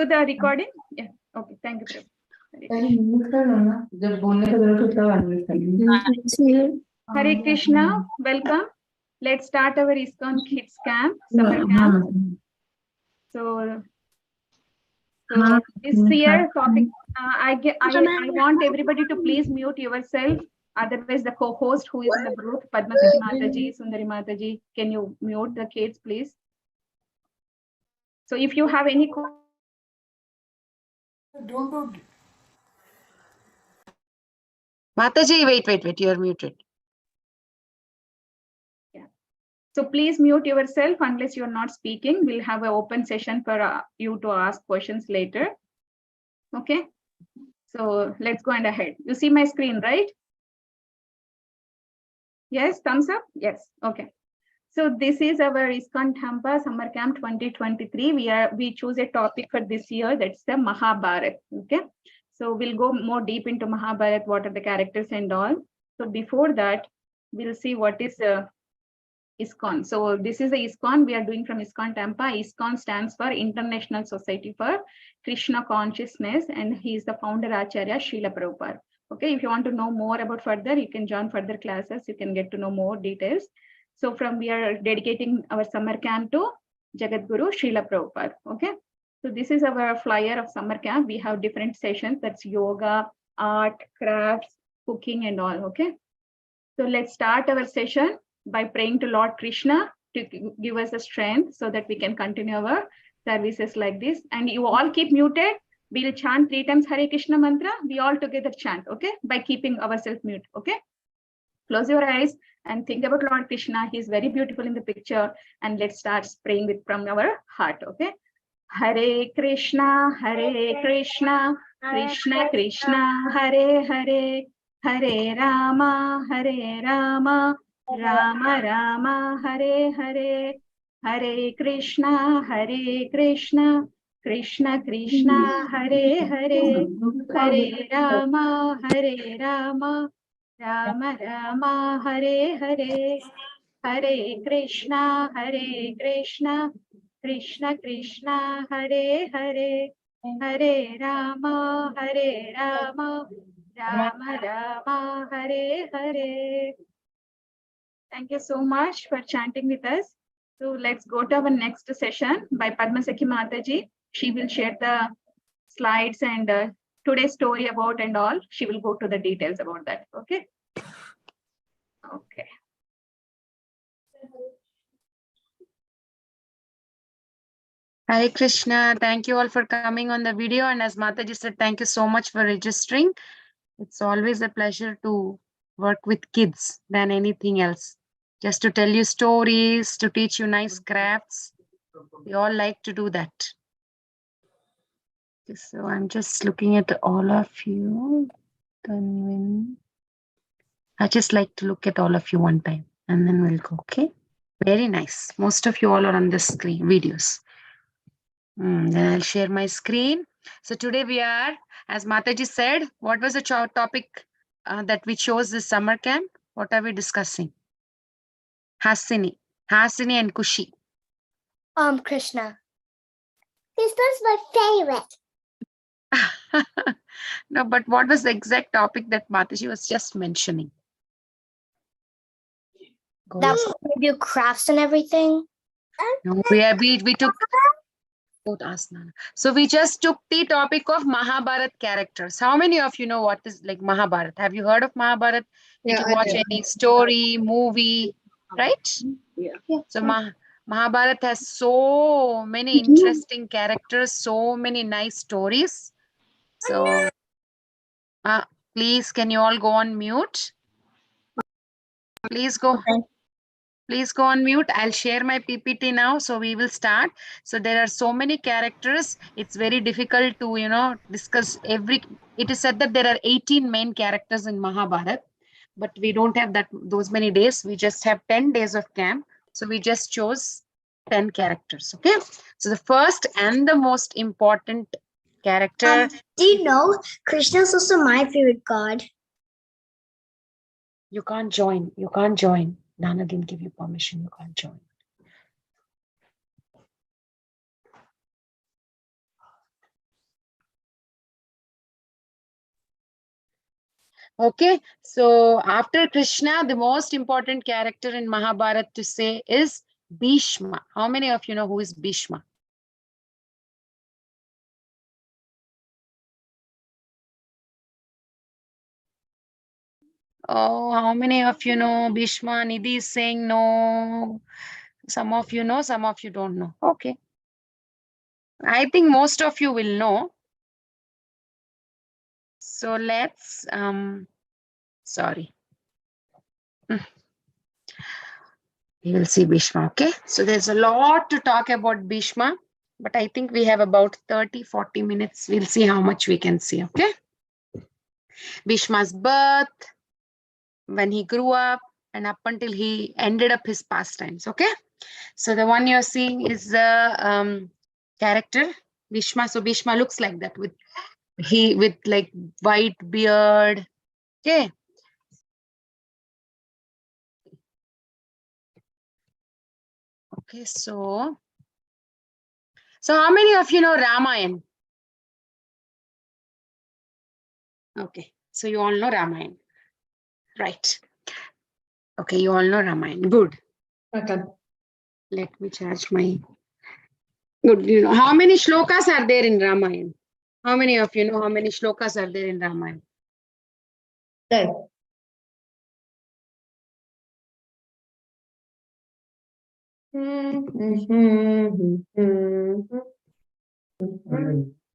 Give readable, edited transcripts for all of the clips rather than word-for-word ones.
to the recording? Yeah. Okay. Thank you, Prabhu. Hare Krishna. Welcome. Let's start our ISKCON Kids Camp, summer camp. So this year topic, I want everybody to please mute yourself. Otherwise, the co-host who is in the group, Padmasaki Mataji, Sundari Mataji, can you mute the kids, please? So if you have any Don't. Mataji, wait, you're muted. Yeah. So please mute yourself unless you're not speaking. We'll have an open session for you to ask questions later. Okay. So let's go on ahead. You see my screen, right? Yes, thumbs up? Yes. Okay. So this is our ISKCON Tampa Summer Camp 2023. We choose a topic for this year, that's the Mahabharat. Okay. So we'll go more deep into Mahabharat, what are the characters and all. So before that, we'll see what is ISKCON. So this is the ISKCON we are doing from ISKCON Tampa. ISKCON stands for International Society for Krishna Consciousness, and he is the founder Acharya Srila Prabhupada. Okay, if you want to know more about further, you can join further classes. You can get to know more details. So we are dedicating our summer camp to Jagadguru Srila Prabhupada. Okay, so this is our flyer of summer camp. We have different sessions. That's yoga, art, crafts, cooking, and all. Okay, so let's start our session by praying to Lord Krishna to give us the strength so that we can continue our services like this. And you all keep muted. We'll chant 3 times Hare Krishna mantra. We all together chant, okay? By keeping ourselves mute, okay? Close your eyes and think about Lord Krishna. He's very beautiful in the picture. And let's start praying from our heart, okay? Hare Krishna, Krishna Krishna, Hare Hare, Hare Rama, Rama Rama, Hare Hare, Hare Krishna, Krishna Krishna, Hare Hare, Hare Rama, Rama Rama, Hare Hare, Hare Krishna, Krishna Krishna, Hare Hare, Hare Rama, Rama Rama, Hare Hare. Thank you so much for chanting with us. So let's go to our next session by Padmasaki Mataji. She will share the slides and today's story about and all. She will go to the details about that. Okay. Okay. Hare Krishna. Thank you all for coming on the video. And as Mataji said, thank you so much for registering. It's always a pleasure to work with kids than anything else. Just to tell you stories, to teach you nice crafts. We all like to do that. So I'm just looking at all of you. I just like to look at all of you one time and then we'll go, okay? Very nice. Most of you all are on the screen, videos. Then I'll share my screen. So today we are, as Mataji said, what was the topic that we chose this summer camp? What are we discussing? Hasini and Kushi. Krishna. Krishna's my favorite. No, but what was the exact topic that Mataji was just mentioning? That we do crafts and everything. No, we took. Don't ask Nana. So we just took the topic of Mahabharat characters. How many of you know what is like Mahabharat? Have you heard of Mahabharat? Did you watch any story, movie, right? Yeah. So Mahabharat has so many interesting characters, so many nice stories. So please, can you all go on mute? Please go. Okay. Please go on mute. I'll share my PPT now. So we will start. So there are so many characters. It's very difficult to, discuss it is said that there are 18 main characters in Mahabharat, but we don't have those many days. We just have 10 days of camp. So we just chose 10 characters. Okay. So the first and the most important character. Do you know Krishna is also my favorite god? You can't join. Nana didn't give you permission. You can't join. Okay, so after Krishna, the most important character in Mahabharata to say is Bhishma. How many of you know who is Bhishma? Oh, how many of you know Bhishma? Nidhi is saying no. Some of you know, some of you don't know. Okay. I think most of you will know. So let's, sorry. You will see Bhishma, okay? So there's a lot to talk about Bhishma, but I think we have about 30-40 minutes. We'll see how much we can see, okay? Bhishma's birth, when he grew up, and up until he ended up his pastimes, okay? So the one you're seeing is the character Bhishma. So Bhishma looks like that with like white beard, okay? Okay, so how many of you know Ramayana? Okay, so you all know Ramayana, right? Okay, you all know Ramayana. Good. Okay. Let me charge my. Good. You know how many shlokas are there in Ramayana? How many of you know how many shlokas are there in Ramayana? Okay.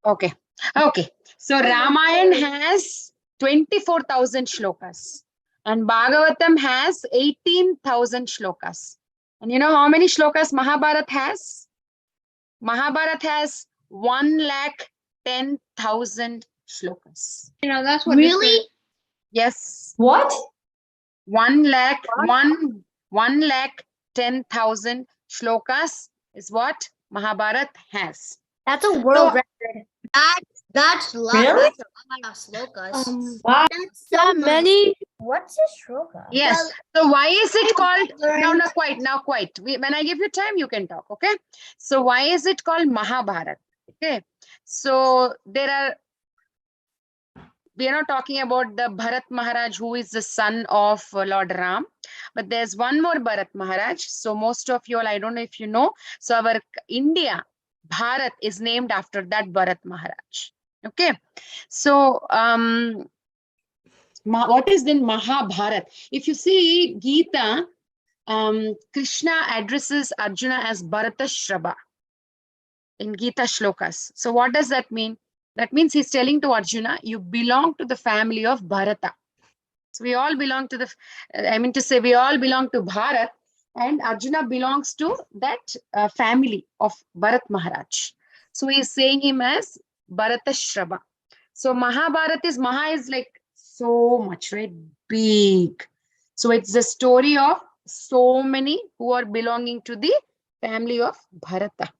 Okay. Okay. So Ramayana has 24,000 shlokas and Bhagavatam has 18,000 shlokas. And you know how many shlokas Mahabharata has? Mahabharata has 110,000 shlokas. You know, that's what Really? Yes. What? 110,000 shlokas is what Mahabharata has. That's a world So- record. That's a lot. Really? That's a lot of slokas. Wow. That's so many. What's a shloka? Yes. So why is it called? No, quite. When I give you time, you can talk. Okay. So why is it called Mahabharata? Okay. So we are not talking about the Bharat Maharaj, who is the son of Lord Ram, but there's one more Bharat Maharaj. So most of you all, I don't know if you know. So our India, Bharat is named after that Bharat Maharaj. Okay. So what is then Mahabharat? If you see Gita, Krishna addresses Arjuna as Bharata Shraba in Gita shlokas. So what does that mean? That means he's telling to Arjuna, you belong to the family of Bharata. So we all belong to we all belong to Bharat, and Arjuna belongs to that family of Bharat Maharaj. So he's saying him as Bharata Shraba. So Mahabharata is like so much, right? Big. So it's the story of so many who are belonging to the family of Bharata.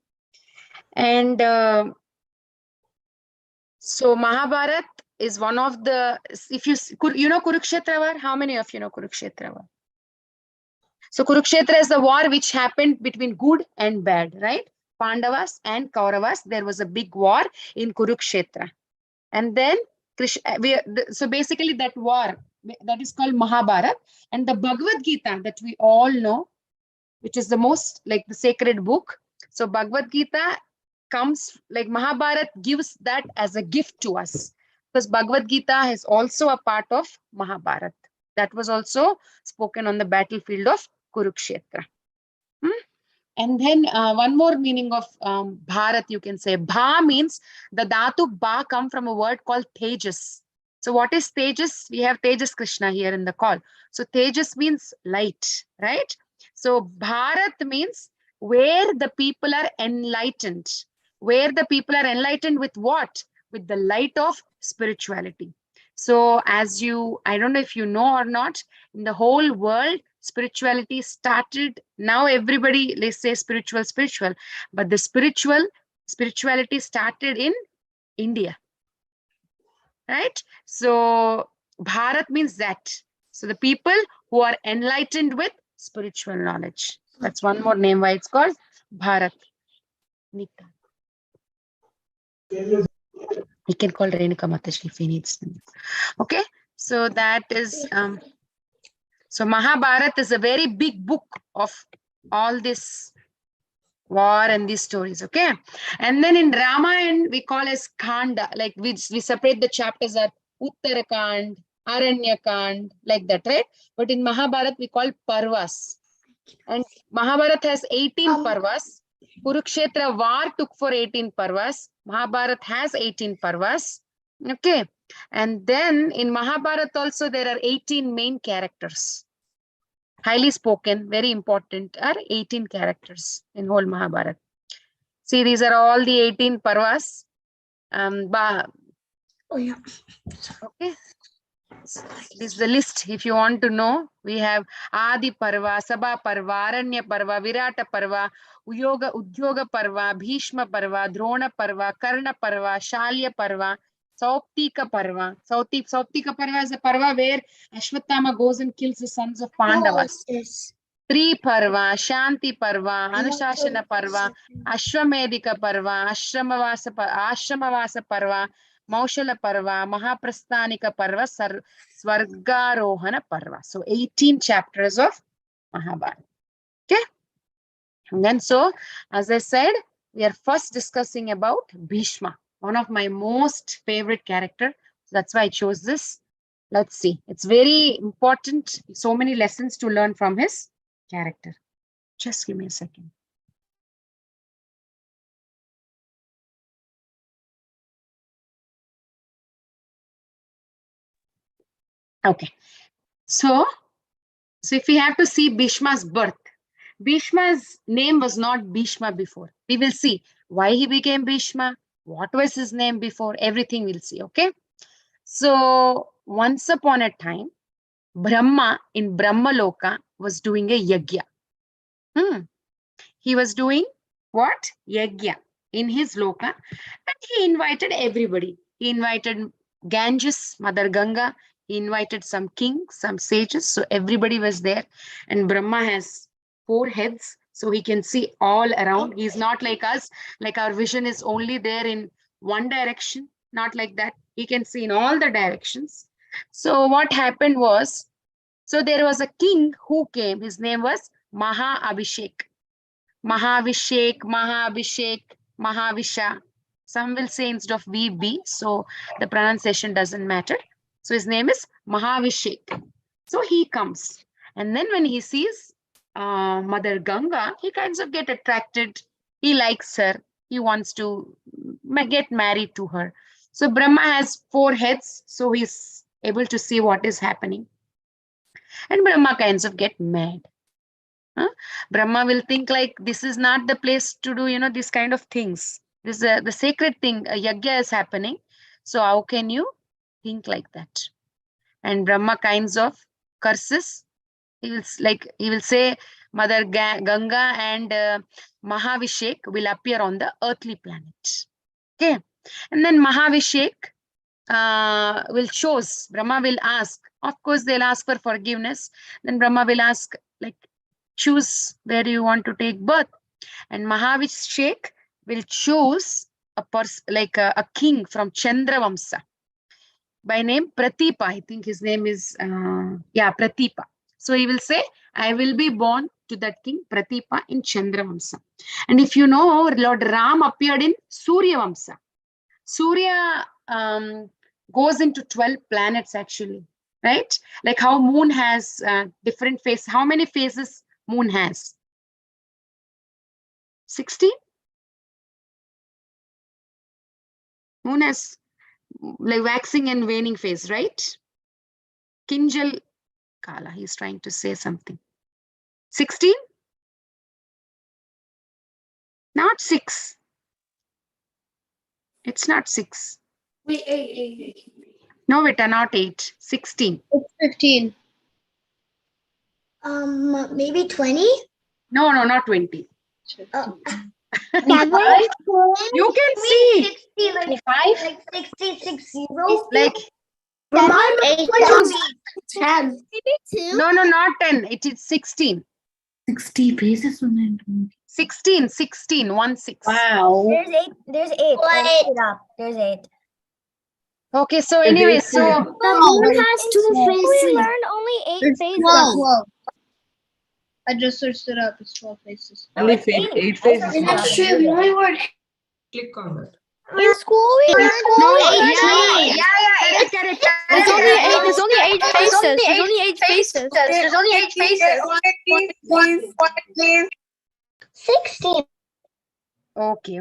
And so Mahabharata is one of the, if you know Kurukshetra war, how many of you know Kurukshetra war? So Kurukshetra is the war which happened between good and bad, right? Pandavas and Kauravas, there was a big war in Kurukshetra. And then so basically that war, that is called Mahabharata, and the Bhagavad Gita that we all know, which is the most like the sacred book. So Bhagavad Gita comes, like Mahabharata gives that as a gift to us, because Bhagavad Gita is also a part of Mahabharata. That was also spoken on the battlefield of Kurukshetra. And then one more meaning of Bharat, you can say. Bha means the dhatu Ba come from a word called Tejas. So what is Tejas? We have Tejas Krishna here in the call. So Tejas means light, right? So Bharat means where the people are enlightened. Where the people are enlightened with what? With the light of spirituality. So as I don't know if you know or not, in the whole world, spirituality started. Now everybody, let's say spiritual, but the spirituality started in India, right? So Bharat means that. So the people who are enlightened with spiritual knowledge. That's one more name why it's called Bharat. Nika. We can call Renuka Mataji if he needs them. Okay. So that is, so Mahabharata is a very big book of all this war and these stories, okay? And then in Ramayana, we call as Khanda, like we separate the chapters as Uttarakand, Aranyakand, like that, right? But in Mahabharata, we call Parvas. And Mahabharata has 18 Parvas. Kurukshetra war took for 18 Parvas. Mahabharata has 18 Parvas, okay? And then in Mahabharata also, there are 18 main characters. Highly spoken, very important, are 18 characters in whole Mahabharata. See, these are all the 18 Parvas. Oh, yeah. Okay. This is the list. If you want to know, we have Adi Parva, Sabha Parva, Aranya Parva, Virata Parva, Udyoga Parva, Bhishma Parva, Drona Parva, Karna Parva, Shalya Parva, Sauptika Parva. Sauptika Parva is a Parva where Ashwatthama goes and kills the sons of Pandavas. Tri Parva, Shanti Parva, Anushashana Parva, Ashwamedika Parva, Ashramavasa Parva, Maushala Parva, Mahaprasthanika Parva, Swargarohana Parva. So 18 chapters of Mahabharata. Okay. And then so, as I said, we are first discussing about Bhishma, one of my most favorite character. That's why I chose this. Let's see. It's very important. So many lessons to learn from his character. Just give me a second. Okay. So if we have to see Bhishma's birth, Bhishma's name was not Bhishma before. We will see why he became Bhishma, what was his name before, everything we'll see, okay? So once upon a time, Brahma in Brahmaloka was doing a yajna. He was doing what? Yajna in his loka, and he invited everybody. He invited Ganges, Mother Ganga. He invited some kings, some sages. So everybody was there. And Brahma has 4 heads, so he can see all around. He's not like us, like our vision is only there in one direction. Not like that. He can see in all the directions. So what happened was, so there was a king who came. His name was Mahavishek. Mahavishek, Mahavisha. Some will say instead of VB, so the pronunciation doesn't matter. So his name is Mahavishek. So he comes. And then when he sees Mother Ganga, he kinds of get attracted. He likes her. He wants to get married to her. So Brahma has 4 heads, so he's able to see what is happening. And Brahma kinds of get mad. Brahma will think like, this is not the place to do, this kind of things. This is the sacred thing, a yajna is happening. So how can you think like that? And Brahma kinds of curses. He will say Mother Ganga and Mahavishek will appear on the earthly planet. Okay. And then Mahavishek will choose. Brahma will ask. Of course, they'll ask for forgiveness. Then Brahma will ask, like, choose where you want to take birth. And Mahavishek will choose a person, like a king from Chandravamsa by name Pratipa. I think his name is, Pratipa. So he will say, I will be born to that king Pratipa in Chandravamsa. And if you know, Lord Ram appeared in Suryavamsa. Surya goes into 12 planets actually, right? Like how moon has different faces. How many faces moon has? 60? Moon has like waxing and waning phase, right? Kinjal Kala, he's trying to say something. 16? Not 6. It's not 6. Wait, 8. No, Vita, not 8. 16. It's 15. Maybe 20? No, not 20. You can see. 60, like 66 zeros. Like, Mom, 10. no, not 10. It is 16. 60 pages. 16, 16, 1 6. Wow. There's 8. There's 8. I looked it up. There's 8. Okay, so anyway, so The moon has two We faces. learned only 8 It's phases. 12. I just searched it up. It's 12 phases. Only it's eight. 8 phases. That's true. We only word. Click on that. In school, we learned only 8 phases. correct, correct. There's only 8. There's only 8 phases. There's only 8 phases. There's only 8 faces. Please. 16. Okay.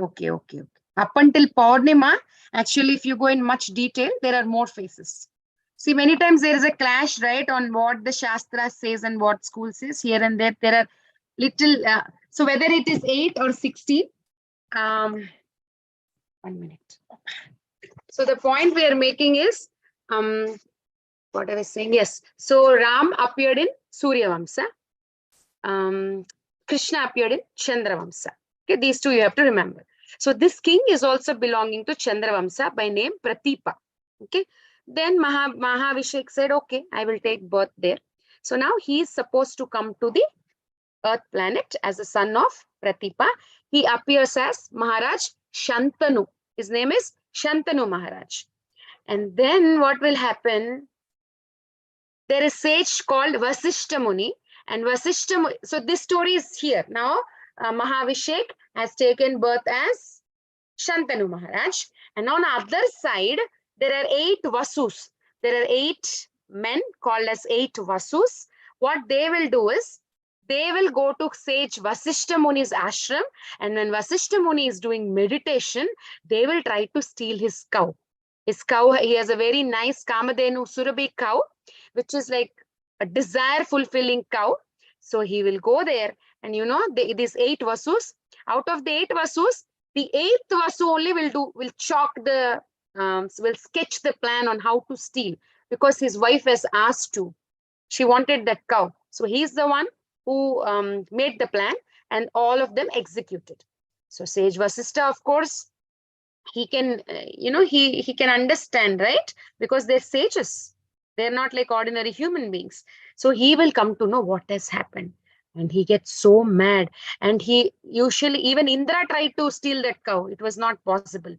Up until Purnima, actually, if you go in much detail, there are more phases. See, many times there is a clash, right, on what the Shastra says and what school says. Here and there are little, so whether it is 8 or 16, 1 minute. So the point we are making is, what I was saying, yes. So Ram appeared in Surya Vamsa. Krishna appeared in Chandra Vamsa. Okay, these two you have to remember. So this king is also belonging to Chandra Vamsa by name Pratipa. Okay. Then Mahavishek said, okay, I will take birth there. So now he is supposed to come to the Earth planet as a son of Pratipa. He appears as Maharaj Shantanu. His name is Shantanu Maharaj. And then what will happen? There is sage called Vasishta Muni. And Vasishta Muni, so this story is here. Now, Mahavishek has taken birth as Shantanu Maharaj. And on the other side, there are 8 Vasus. There are 8 men called as 8 Vasus. What they will do is, they will go to sage Vasishta Muni's ashram. And when Vasishta Muni is doing meditation, they will try to steal his cow. His cow, he has a very nice Kamadhenu Surabhi cow, which is like a desire fulfilling cow. So he will go there, and you know, these 8 Vasus, out of the 8 Vasus, the 8th Vasu only will chalk the, will sketch the plan on how to steal, because his wife has asked to. She wanted that cow. So he's the one who made the plan, and all of them executed. So Sage Vasishta, of course, he can, he can understand, right? Because they're sages. They're not like ordinary human beings. So he will come to know what has happened. And he gets so mad. And he usually, even Indra tried to steal that cow. It was not possible.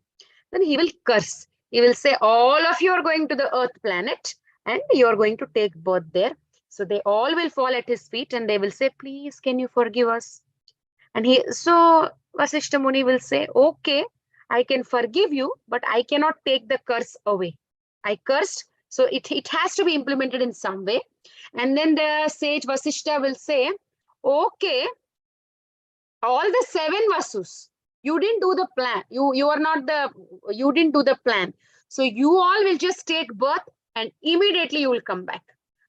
Then he will curse. He will say, all of you are going to the Earth planet and you're going to take birth there. So they all will fall at his feet and they will say, please, can you forgive us? And so Vasishta Muni will say, okay, I can forgive you, but I cannot take the curse away. I cursed, so it has to be implemented in some way. And then the sage Vasishta will say, okay, all the 7 Vasus, you didn't do the plan. You didn't do the plan. So you all will just take birth and immediately you will come back.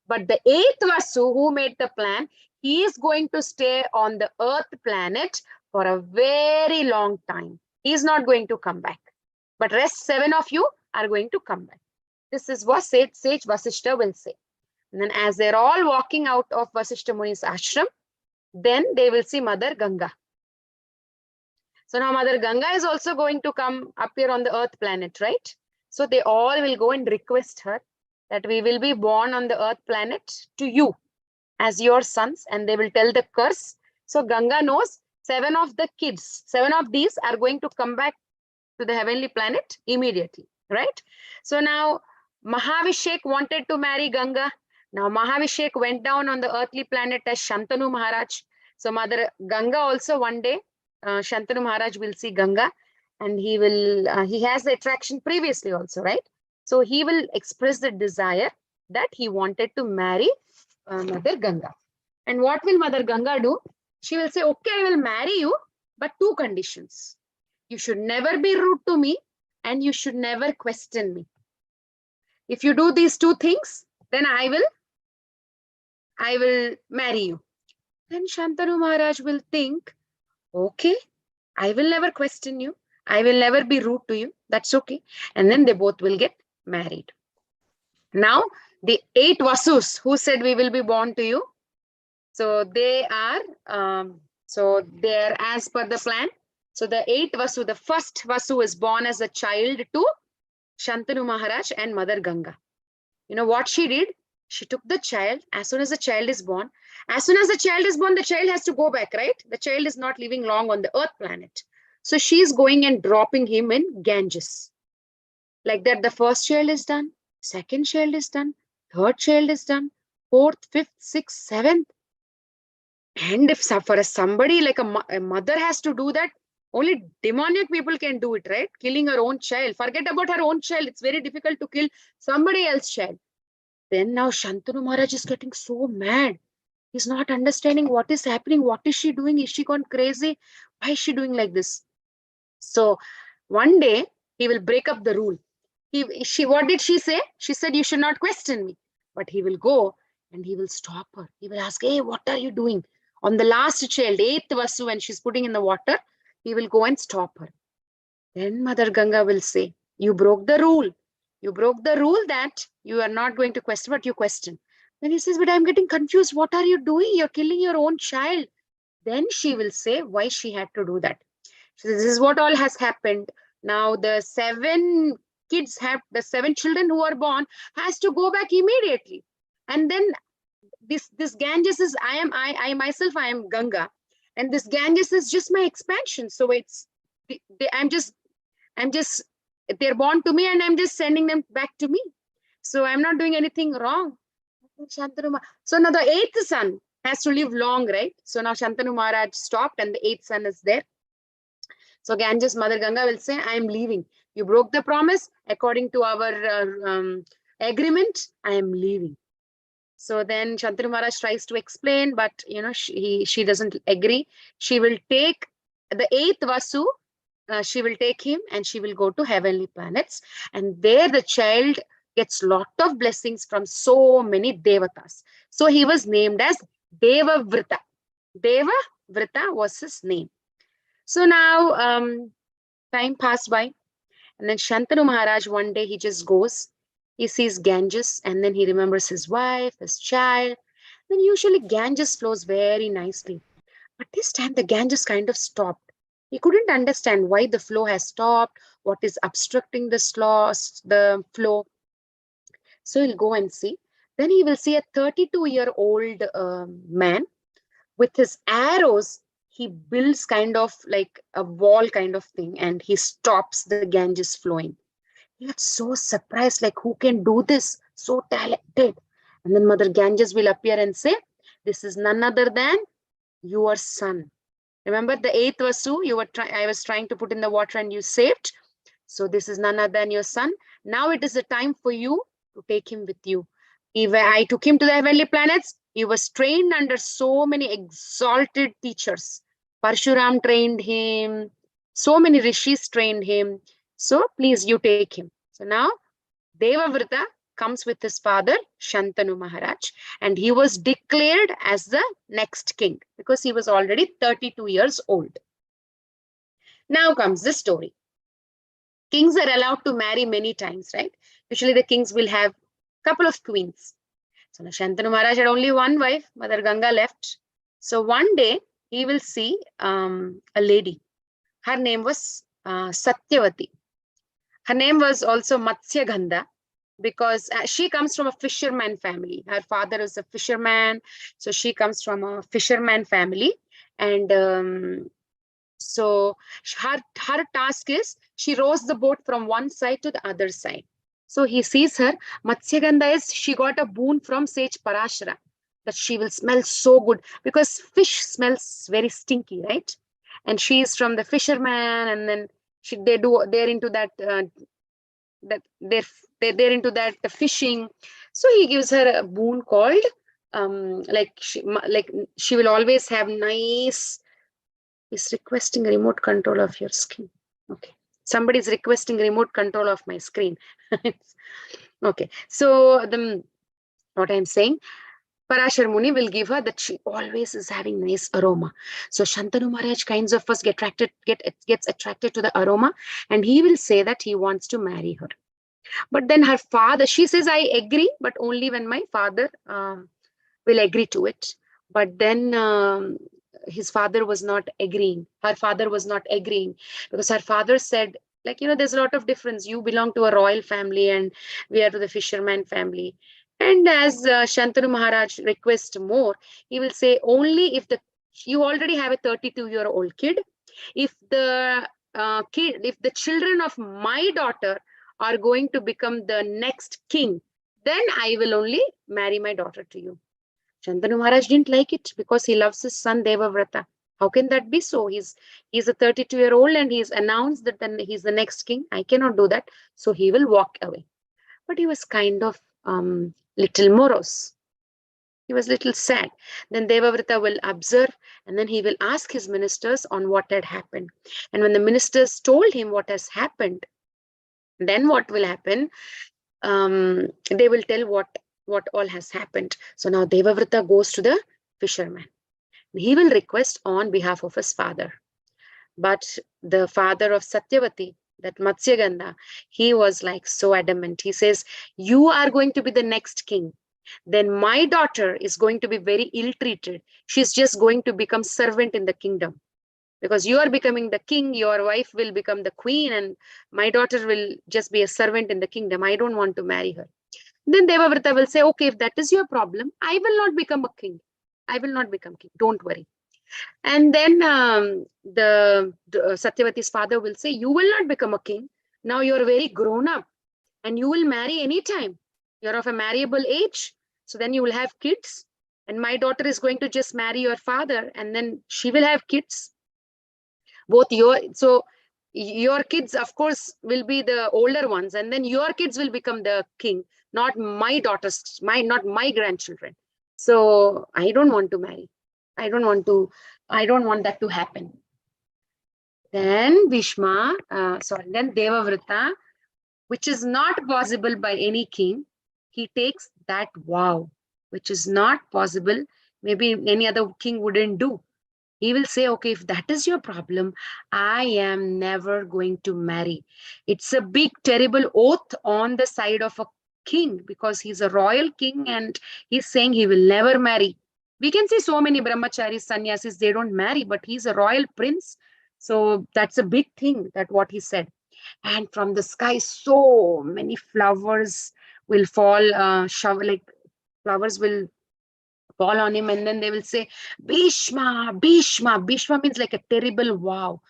But the 8th Vasu who made the plan, he is going to stay on the Earth planet for a very long time. He is not going to come back. But rest 7 of you are going to come back. This is what Sage Vasishta will say. And then as they're all walking out of Vasishta Muni's ashram, then they will see Mother Ganga. So now Mother Ganga is also going to come appear on the Earth planet, right? So they all will go and request her that we will be born on the Earth planet to you as your sons, and they will tell the curse. So Ganga knows 7 of the kids, 7 of these are going to come back to the heavenly planet immediately, right? So now Mahavishek wanted to marry Ganga. Now Mahavishek went down on the earthly planet as Shantanu Maharaj. So Mother Ganga also one day, Shantanu Maharaj will see Ganga, and he has the attraction previously also, right? So he will express the desire that he wanted to marry Mother Ganga. And what will Mother Ganga do? She will say, okay, I will marry you, but 2 conditions. You should never be rude to me and you should never question me. If you do these 2 things, then I will marry you. Then Shantanu Maharaj will think, okay, I will never question you. I will never be rude to you. That's okay. And then they both will get married. Now, the 8 Vasus who said we will be born to you. So they are, as per the plan. So the 8th Vasu, the first Vasu is born as a child to Shantanu Maharaj and Mother Ganga. You know what she did? She took the child. As soon as the child is born, the child has to go back, right? The child is not living long on the Earth planet. So she's going and dropping him in Ganges. Like that, the first child is done, second child is done, third child is done, fourth, fifth, sixth, seventh. And if for somebody like a mother has to do that, only demoniac people can do it, right? Killing her own child. Forget about her own child. It's very difficult to kill somebody else's child. Then now Shantanu Maharaj is getting so mad. He's not understanding what is happening. What is she doing? Is she gone crazy? Why is she doing like this? So one day he will break up the rule. What did she say? She said, you should not question me. But he will go and he will stop her. He will ask, hey, what are you doing? On the last child, 8th Vasu, when she's putting in the water, he will go and stop her. Then Mother Ganga will say, you broke the rule. You broke the rule that you are not going to question, but you question. Then he says, but I'm getting confused. What are you doing? You're killing your own child. Then she will say why she had to do that. So this is what all has happened. Now the 7 children who are born has to go back immediately. And then this Ganges is, I myself, I am Ganga. And this Ganges is just my expansion. So it's, I'm just, they're born to me and I'm just sending them back to me. So I'm not doing anything wrong. So now the 8th son has to live long, right? So now Shantanu Maharaj stopped and the 8th son is there. So Ganges, Mother Ganga will say, I am leaving. You broke the promise. According to our agreement, I am leaving. So then Shantanu Maharaj tries to explain, but she doesn't agree. She will take the 8th Vasu, she will take him and she will go to heavenly planets. And there the child gets lot of blessings from so many devatas. So he was named as Devavrita. Devavrita was his name. So now time passed by. And then Shantanu Maharaj, one day he just goes. He sees Ganges and then he remembers his wife, his child. Then usually Ganges flows very nicely. But this time the Ganges kind of stopped. He couldn't understand why the flow has stopped, what is obstructing the flow. So he'll go and see. Then he will see a 32-year-old man with his arrows. He builds kind of like a wall kind of thing and he stops the Ganges flowing. He gets so surprised, like who can do this? So talented. And then Mother Ganges will appear and say, this is none other than your son. Remember the 8th Vasu, I was trying to put in the water and you saved. So this is none other than your son. Now it is the time for you to take him with you. I took him to the heavenly planets. He was trained under so many exalted teachers. Parshuram trained him. So many rishis trained him. So please, you take him. So now Devavrita comes with his father, Shantanu Maharaj, and he was declared as the next king because he was already 32 years old. Now comes the story. Kings are allowed to marry many times, right? Usually the kings will have a couple of queens. So now Shantanu Maharaj had only one wife, Mother Ganga left. So one day he will see a lady. Her name was Satyavati. Her name was also Matsya Gandha because she comes from a fisherman family. Her father is a fisherman. So she comes from a fisherman family. And so her task is she rows the boat from one side to the other side. So he sees her. Matsya Gandha is she got a boon from sage Parashara that she will smell so good because fish smells very stinky, right? And she is from the fisherman, and then they're into that they're into that fishing. So he gives her a boon called she will always have nice. Is requesting remote control of your screen. Okay, somebody is requesting remote control of my screen. Okay, so what I'm saying, Parashar Muni will give her that she always is having nice aroma. So Shantanu Maharaj kinds of us gets attracted to the aroma, and he will say that he wants to marry her. But then her father, she says, I agree, but only when my father will agree to it. But then his father was not agreeing. Her father was not agreeing because her father said, there's a lot of difference. You belong to a royal family and we are to the fisherman family. And as Shantanu Maharaj requests more, he will say only if you already have a 32-year-old kid. If the children of my daughter are going to become the next king, then I will only marry my daughter to you. Shantanu Maharaj didn't like it because he loves his son Devavrata. How can that be so? He's a 32-year-old and he's announced that then he's the next king. I cannot do that. So he will walk away. But he was kind of little morose. He was little sad. Then Devavrata will observe and then he will ask his ministers on what had happened. And when the ministers told him what has happened, then what will happen? They will tell what all has happened. So now Devavrata goes to the fisherman. He will request on behalf of his father. But the father of Satyavati, that Matsyagandha, he was like so adamant. He says, you are going to be the next king. Then my daughter is going to be very ill-treated. She's just going to become servant in the kingdom. Because you are becoming the king, your wife will become the queen, and my daughter will just be a servant in the kingdom. I don't want to marry her. Then Devavrata will say, okay, if that is your problem, I will not become a king. I will not become king. Don't worry. And then Satyavati's father will say, you will not become a king. Now you're very grown up and you will marry anytime. You're of a marriable age. So then you will have kids. And my daughter is going to just marry your father and then she will have kids. So your kids, of course, will be the older ones. And then your kids will become the king, not my daughters, not my grandchildren. So I don't want to marry. I don't want that to happen. Then Bhishma, then Devavrata, which is not possible by any king, he takes that vow, which is not possible. Maybe any other king wouldn't do. He will say, okay, if that is your problem, I am never going to marry. It's a big, terrible oath on the side of a king because he's a royal king and he's saying he will never marry. We can see so many brahmacharis, sannyasis, they don't marry, but he's a royal prince. So that's a big thing, that what he said. And from the sky, so many flowers will fall, flowers will fall on him, and then they will say, Bhishma, Bhishma. Bhishma means like a terrible wow.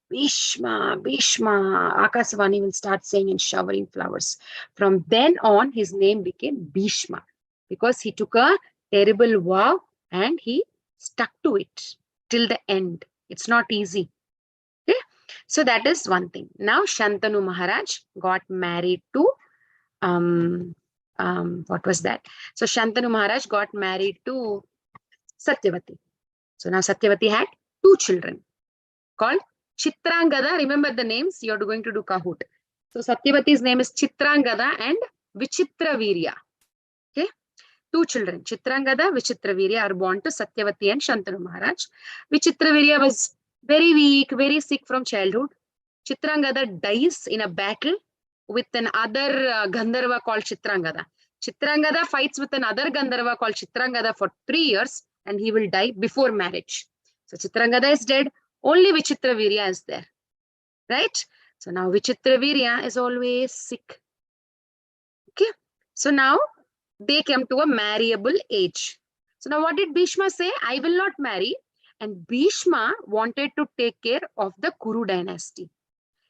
Bhishma, Bhishma. Akasavani will start saying and showering flowers. From then on, his name became Bhishma because he took a terrible vow and he stuck to it till the end. It's not easy. Okay, so that is one thing. Now Shantanu Maharaj got married to what was that? So Shantanu Maharaj got married to Satyavati. So now Satyavati had 2 children called Chitrangada. Remember the names, you're going to do Kahoot. So Satyavati's name is Chitrangada and Vichitravirya. Okay, 2 children, Chitrangada, Vichitravirya, are born to Satyavati and Shantanu Maharaj. Vichitravirya was very weak, very sick from childhood. Chitrangada dies in a battle with another Gandharva called Chitrangada. Chitrangada fights with another Gandharva called Chitrangada for 3 years and he will die before marriage. So Chitrangada is dead, only Vichitravirya is there. Right? So now Vichitravirya is always sick. Okay. So now they came to a marriable age. So now what did Bhishma say? I will not marry. And Bhishma wanted to take care of the Kuru dynasty.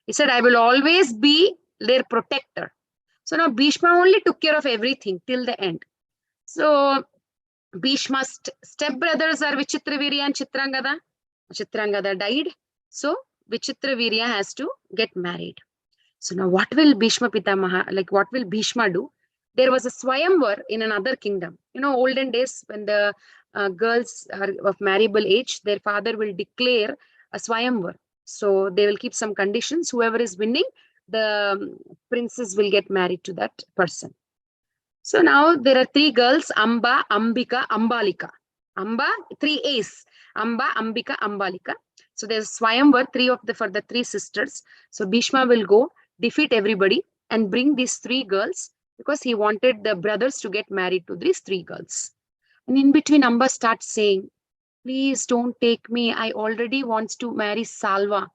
He said, I will always be their protector. So now Bhishma only took care of everything till the end. So Bhishma's stepbrothers are Vichitravirya and Chitrangada. Chitrangada died. So Vichitravirya has to get married. So now what will Bhishma Pitamaha, what will Bhishma do? There was a Swayamvar in another kingdom. You know, olden days when the girls are of marriable age, their father will declare a Swayamvar. So they will keep some conditions. Whoever is winning, the princess will get married to that person. So now there are 3 girls, Amba, Ambika, Ambalika. Amba, 3 A's. Amba, Ambika, Ambalika. So there's Swayamvar, for the 3 sisters. So Bhishma will go, defeat everybody and bring these 3 girls because he wanted the brothers to get married to these 3 girls. And in between, Amba starts saying, please don't take me. I already wants to marry Salva.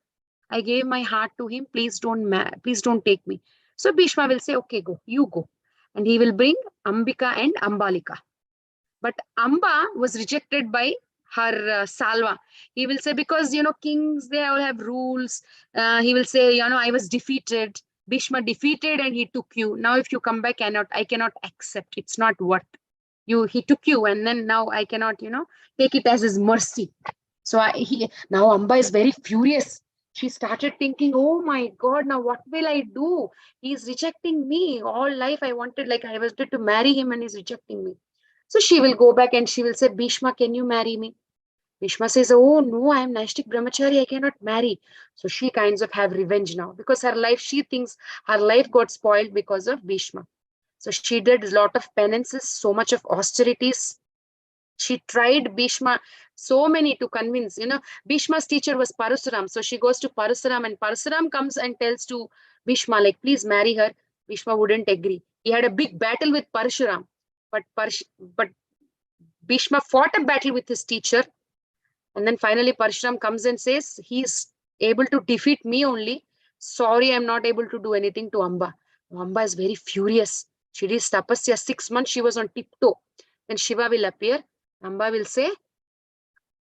I gave my heart to him. Please don't take me. So Bhishma will say, okay, go, you go. And he will bring Ambika and Ambalika. But Amba was rejected by her Salva. He will say, because, kings, they all have rules. He will say, I was defeated. Bhishma defeated and he took you. Now if you come back, I cannot accept. It's not worth. He took you, and then now I cannot, take it as his mercy. So now Amba is very furious. She started thinking, oh my God, now what will I do? He's rejecting me. All life I wanted to marry him, and he's rejecting me. So she will go back and she will say, Bhishma, can you marry me? Bhishma says, oh no, I am Naishtik Brahmachari, I cannot marry. So she kinds of have revenge now, because she thinks her life got spoiled because of Bhishma. So she did a lot of penances, so much of austerities. She tried Bhishma so many to convince, Bhishma's teacher was Parasuram. So she goes to Parasuram, and Parasuram comes and tells to Bhishma, like, please marry her. Bhishma wouldn't agree. He had a big battle with Parashuram, but Bhishma fought a battle with his teacher. And then finally Parashuram comes and says, he's able to defeat me only. Sorry, I'm not able to do anything to Amba. Amba is very furious. She did tapasya 6 months. She was on tiptoe. Then Shiva will appear. Amba will say,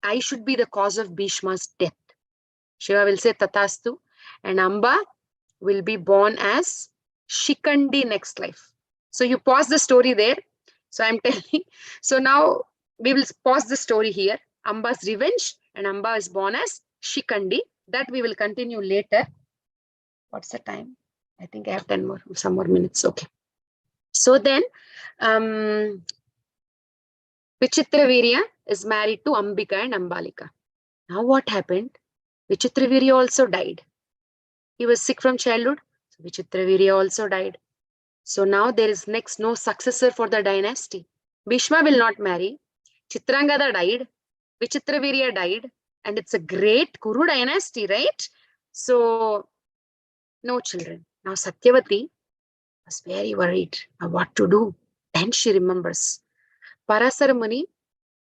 I should be the cause of Bhishma's death. Shiva will say, Tatastu. And Amba will be born as Shikandi next life. So you pause the story there. So I'm telling. So now we will pause the story here. Amba's revenge, and Amba is born as Shikandi. That we will continue later. What's the time? I think I have some more minutes. Okay. So then, Vichitravirya is married to Ambika and Ambalika. Now what happened? Vichitravirya also died. He was sick from childhood. So Vichitravirya also died. So now there is no successor for the dynasty. Bhishma will not marry. Chitrangada died. Vichitravirya died. And it's a great Kuru dynasty, right? So no children. Now Satyavati was very worried of what to do. Then she remembers Parasara Muni,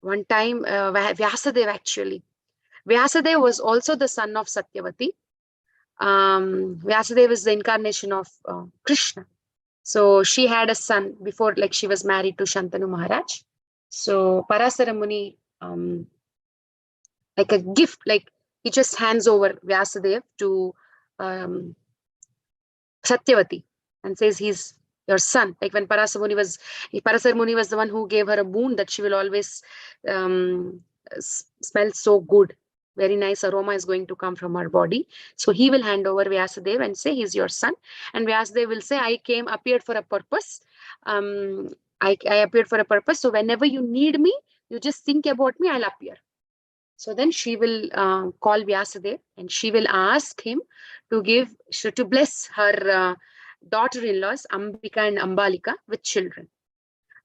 one time, Vyasadeva actually. Vyasadeva was also the son of Satyavati. Vyasadeva is the incarnation of Krishna. So she had a son before, like she was married to Shantanu Maharaj. So Parasara Muni, like a gift, like he just hands over Vyasadeva to Satyavati and says he's your son. Like when Parasara Muni was the one who gave her a boon that she will always smell so good. Very nice aroma is going to come from her body. So he will hand over Vyasadeva and say he's your son. And Vyasadeva will say, I appeared for a purpose. I appeared for a purpose. So whenever you need me, you just think about me, I'll appear. So then she will call Vyasadeva and she will ask him to bless her daughter-in-laws, Ambika and Ambalika, with children.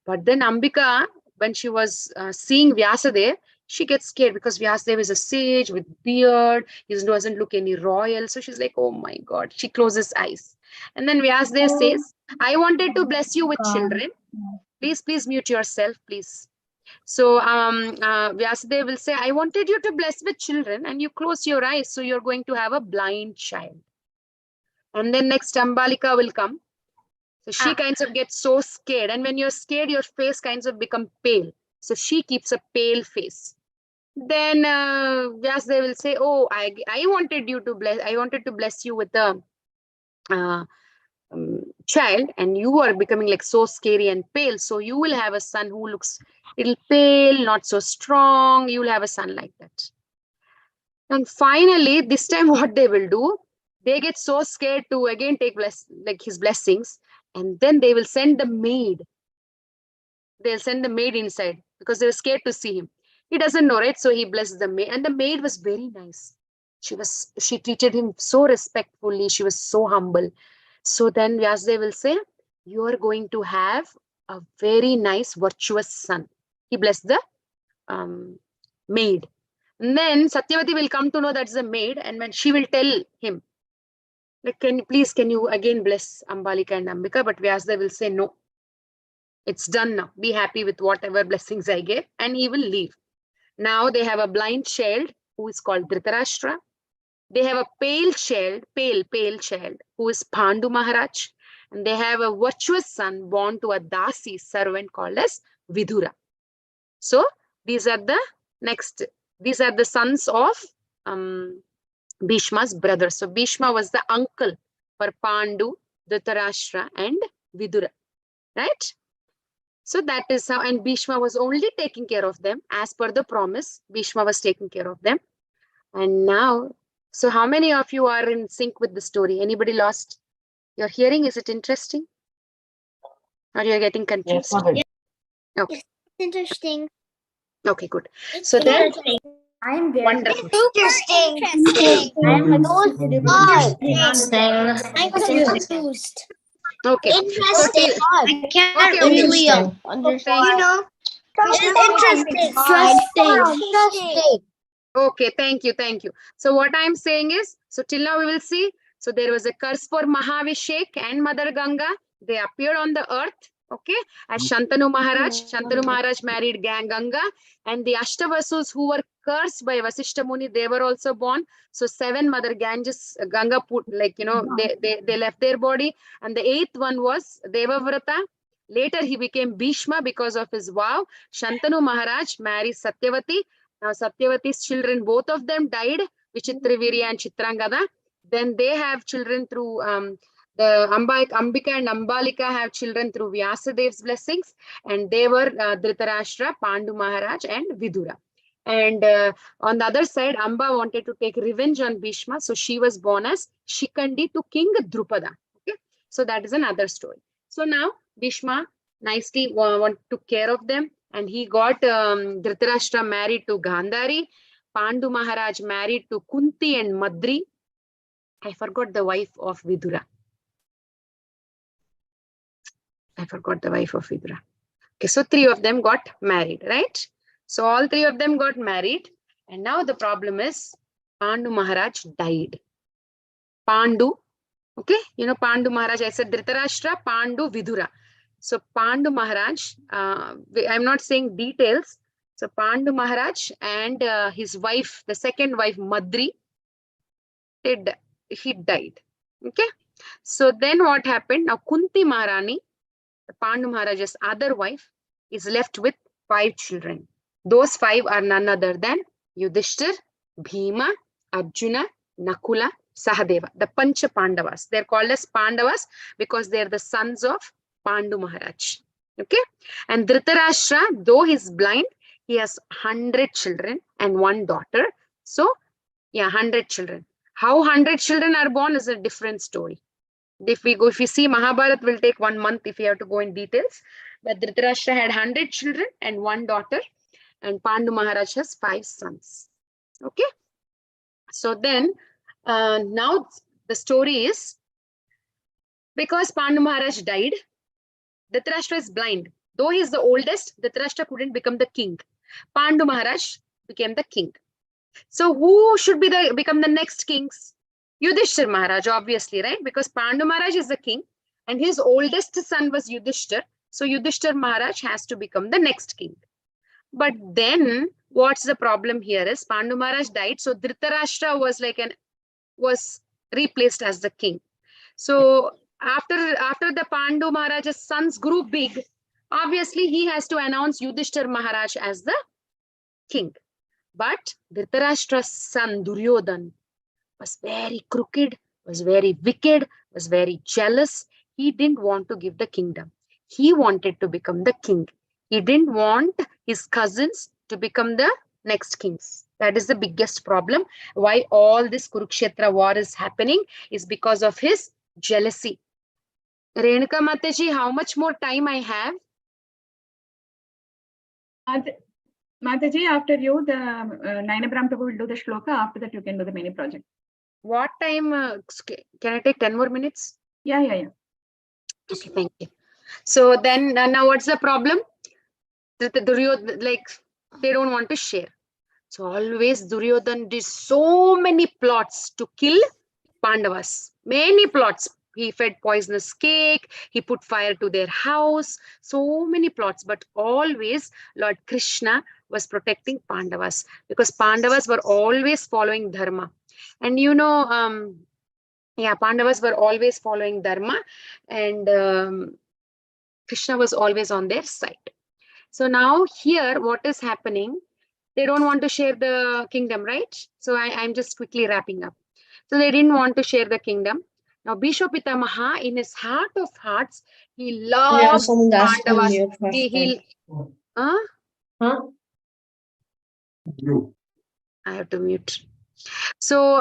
But then Ambika, when she was seeing Vyasadeva, she gets scared because Vyasadeva is a sage with beard. He doesn't look any royal. So she's like, oh my God. She closes eyes. And then Vyasadeva says, I wanted to bless you with children. Please mute yourself, please. So Vyasadeva will say, I wanted you to bless with children, and you close your eyes. So you're going to have a blind child. And then next Ambalika will come. So she kinds of gets so scared. And when you're scared, your face kinds of become pale. So she keeps a pale face. Then Vyasadeva will say, oh, I wanted to bless you with a child, and you are becoming like so scary and pale. So you will have a son who looks a little pale, not so strong. You will have a son like that. And finally, this time what they will do, they get so scared to again take his blessings, and then they will send the maid. They'll send the maid inside because they were scared to see him. He doesn't know, right? So he blesses the maid, and the maid was very nice. She treated him so respectfully. She was so humble. So then Vyasadeva will say, you are going to have a very nice, virtuous son. He blessed the maid. And then Satyavati will come to know that's the maid, and when she will tell him, like, can you again bless Ambalika and Ambika? But Vyasadeva will say, no, it's done now. Be happy with whatever blessings I gave, and he will leave. Now they have a blind child who is called Dhritarashtra. They have a pale child, who is Pandu Maharaj. And they have a virtuous son born to a Dasi servant called as Vidura. So these are the sons of Bhishma's brothers. So Bhishma was the uncle for Pandu, Dhritarashtra, and Vidura. Right? So that is how, and Bhishma was only taking care of them as per the promise. Bhishma was taking care of them. And now, so how many of you are in sync with the story? Anybody lost? Your hearing, is it interesting? Or you're getting confused? Okay. Interesting. Okay, good. So then, I'm very wonderful. Interesting. I'm confused. Okay. So Interesting. I can't okay, okay. really understand. You know, interesting. Okay, thank you, thank you. So what I'm saying is, so till now we will see, so there was a curse for Mahavishek and Mother Ganga. They appeared on the earth, okay, as Shantanu Maharaj. Shantanu Maharaj married Ganga, and the Ashtavasus who were cursed by Vasishta Muni, they were also born. So 7 Mother Ganga put, like, you know, they left their body, and the 8th one was Devavrata. Later he became Bhishma because of his vow. Shantanu Maharaj married Satyavati. Now Satyavati's children, both of them died, Vichitravirya and Chitrangada. Then they have children through the Ambika and Ambalika have children through Vyasadev's blessings, and they were Dhritarashtra, Pandu Maharaj, and Vidura. And on the other side, Amba wanted to take revenge on Bhishma, so she was born as Shikandi to King Drupada. Okay, so that is another story. So now Bhishma nicely took care of them, and he got Dhritarashtra married to Gandhari, Pandu Maharaj married to Kunti and Madri. I forgot the wife of Vidura. Okay, so 3 of them got married, right? So all 3 of them got married, and now the problem is Pandu Maharaj died. Pandu, okay, you know Pandu Maharaj, I said Dhritarashtra, Pandu, Vidura. So Pandu Maharaj, I'm not saying details. So Pandu Maharaj and his wife, the second wife, Madri, he died. Okay. So then what happened? Now Kunti Maharani, the Pandu Maharaj's other wife, is left with 5 children. Those 5 are none other than Yudhishthir, Bhima, Arjuna, Nakula, Sahadeva, the Pancha Pandavas. They're called as Pandavas because they're the sons of Pandu Maharaj. Okay. And Dhritarashtra, though he's blind, he has 100 children and 1 daughter. So, yeah, 100 children. How 100 children are born is a different story. If we see Mahabharata, will take 1 month if you have to go in details. But Dhritarashtra had 100 children and 1 daughter, and Pandu Maharaj has 5 sons. Okay. So then, now the story is, because Pandu Maharaj died, Dhritarashtra is blind. Though he is the oldest, Dhritarashtra couldn't become the king. Pandu Maharaj became the king. So who should become the next kings? Yudhishthir Maharaj, obviously, right? Because Pandu Maharaj is the king, and his oldest son was Yudhishthir. So Yudhishthir Maharaj has to become the next king. But then, what's the problem here is Pandu Maharaj died, so Dhritarashtra was replaced as the king. So after the Pandu Maharaj's sons grew big, obviously he has to announce Yudhishthir Maharaj as the king. But Dhritarashtra's son Duryodhan was very crooked, was very wicked, was very jealous. He didn't want to give the kingdom. He wanted to become the king. He didn't want his cousins to become the next kings. That is the biggest problem. Why all this Kurukshetra war is happening is because of his jealousy. Renuka Mataji, how much more time I have? Mataji, after you, the Nainabram Prabhu will do the shloka. After that, you can do the mini project. What time? Can I take 10 more minutes? Yeah. Okay, thank you. So then, now what's the problem? Duryodhan, like, they don't want to share. So always Duryodhan did so many plots to kill Pandavas. Many plots. He fed poisonous cake. He put fire to their house. So many plots. But always Lord Krishna was protecting Pandavas because Pandavas were always following Dharma. And you know, Pandavas were always following Dharma, and Krishna was always on their side. So now here, what is happening? They don't want to share the kingdom, right? So I'm just quickly wrapping up. So they didn't want to share the kingdom. Now Bhishma Pitamaha, in his heart of hearts, he Yeah, loves someone's asking Pandavas. me a question. Huh? Huh? I have to mute. So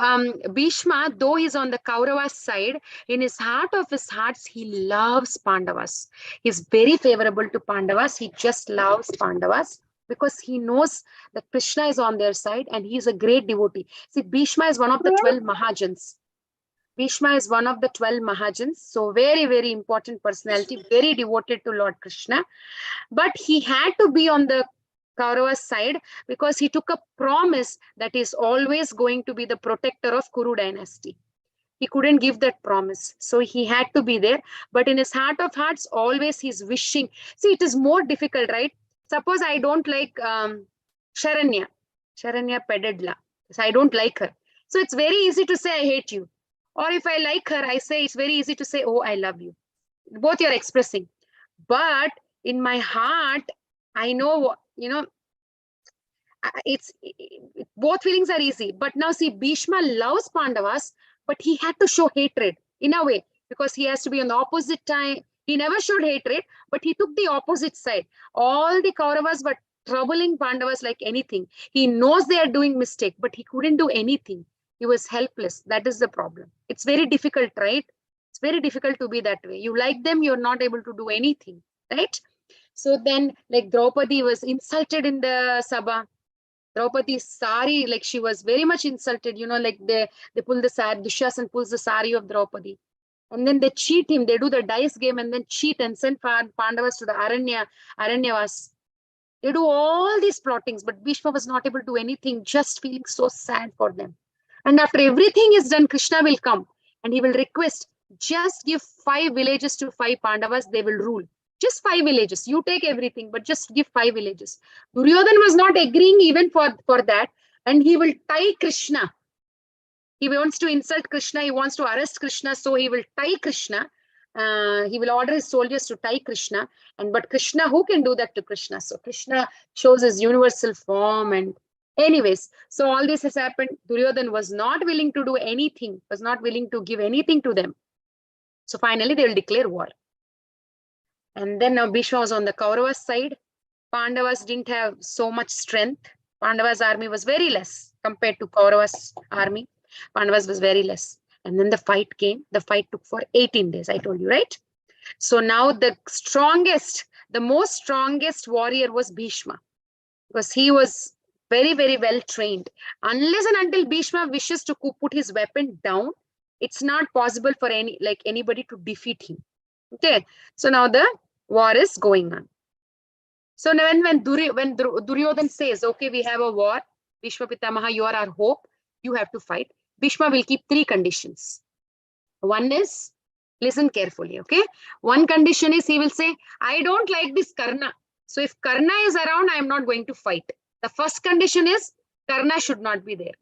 Bhishma, though he's on the Kauravas side, in his heart of his hearts, he loves Pandavas. He's very favorable to Pandavas. He just loves Pandavas because he knows that Krishna is on their side and he's a great devotee. See, Bhishma is one of the 12 Mahajans. Bhishma is one of the 12 Mahajans. So very, very important personality, very devoted to Lord Krishna. But he had to be on the Kaurava's side because he took a promise that he is always going to be the protector of Kuru dynasty. He couldn't give that promise. So he had to be there. But in his heart of hearts, always he's wishing. See, it is more difficult, right? Suppose I don't like Sharanya Pedadla. So I don't like her. So it's very easy to say I hate you. Or if I like her, I say it's very easy to say, oh, I love you. Both you're expressing. But in my heart, I know, both feelings are easy. But now see, Bhishma loves Pandavas, but he had to show hatred in a way because he has to be on the opposite time. He never showed hatred, but he took the opposite side. All the Kauravas were troubling Pandavas like anything. He knows they are doing mistake, but he couldn't do anything. He was helpless. That is the problem. It's very difficult, right? It's very difficult to be that way. You like them, you're not able to do anything, right? So then, like Draupadi was insulted in the Sabha. Draupadi's sari, like she was very much insulted, like they pull the sari, Dushyasan pulls the sari of Draupadi. And then they cheat him, they do the dice game and then cheat and send Pandavas to the Aranyavas. They do all these plottings, but Bhishma was not able to do anything, just feeling so sad for them. And after everything is done, Krishna will come and he will request, just give 5 villages to 5 Pandavas, they will rule. Just 5 villages. You take everything, but just give 5 villages. Duryodhan was not agreeing even for that. And he will tie Krishna. He wants to insult Krishna. He wants to arrest Krishna. So he will tie Krishna. He will order his soldiers to tie Krishna. But Krishna, who can do that to Krishna? So Krishna shows his universal form. And anyways, so all this has happened. Duryodhan was not willing to do anything, was not willing to give anything to them. So finally, they will declare war. And then now Bhishma was on the Kauravas side. Pandavas didn't have so much strength. Pandavas' army was very less compared to Kauravas' army. Pandavas was very less. And then the fight came. The fight took for 18 days, I told you, right? So now the most strongest warrior was Bhishma. Because he was very, very well trained. Unless and until Bhishma wishes to put his weapon down, it's not possible for anybody to defeat him. Okay, so now the war is going on. So now when Duryodhan says, okay, we have a war, Bhishma Pitamaha, you are our hope, you have to fight. Bhishma will keep 3 conditions. One is, listen carefully, okay? One condition is he will say, I don't like this Karna. So if Karna is around, I am not going to fight. The first condition is Karna should not be there.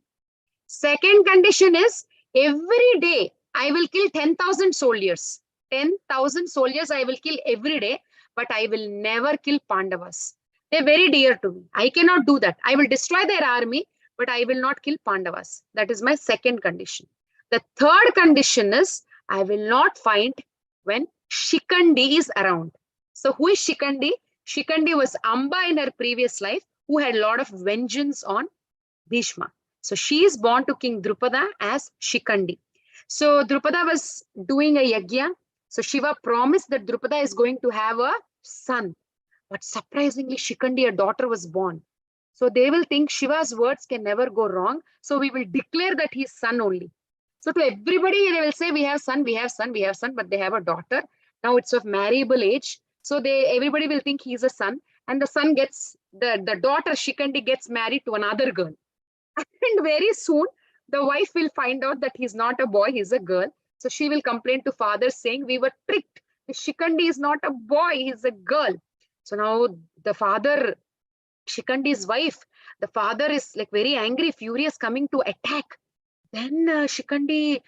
Second condition is every day I will kill 10,000 soldiers. 10,000 soldiers I will kill every day, but I will never kill Pandavas. They're very dear to me. I cannot do that. I will destroy their army, but I will not kill Pandavas. That is my second condition. The third condition is I will not fight when Shikandi is around. So who is Shikandi? Shikandi was Amba in her previous life who had a lot of vengeance on Bhishma. So she is born to King Drupada as Shikandi. So Drupada was doing a yagya. So Shiva promised that Drupada is going to have a son. But surprisingly, Shikandi, a daughter, was born. So they will think Shiva's words can never go wrong. So we will declare that he's son only. So to everybody, they will say, we have son, we have son, we have son, but they have a daughter. Now it's of marriable age. So everybody will think he's a son. And the son gets, the daughter Shikandi gets married to another girl. And very soon, the wife will find out that he's not a boy, he's a girl. So she will complain to father saying, we were tricked. Shikandi is not a boy, he's a girl. So now the father, Shikandi's wife, the father is like very angry, furious, coming to attack. Then Shikandi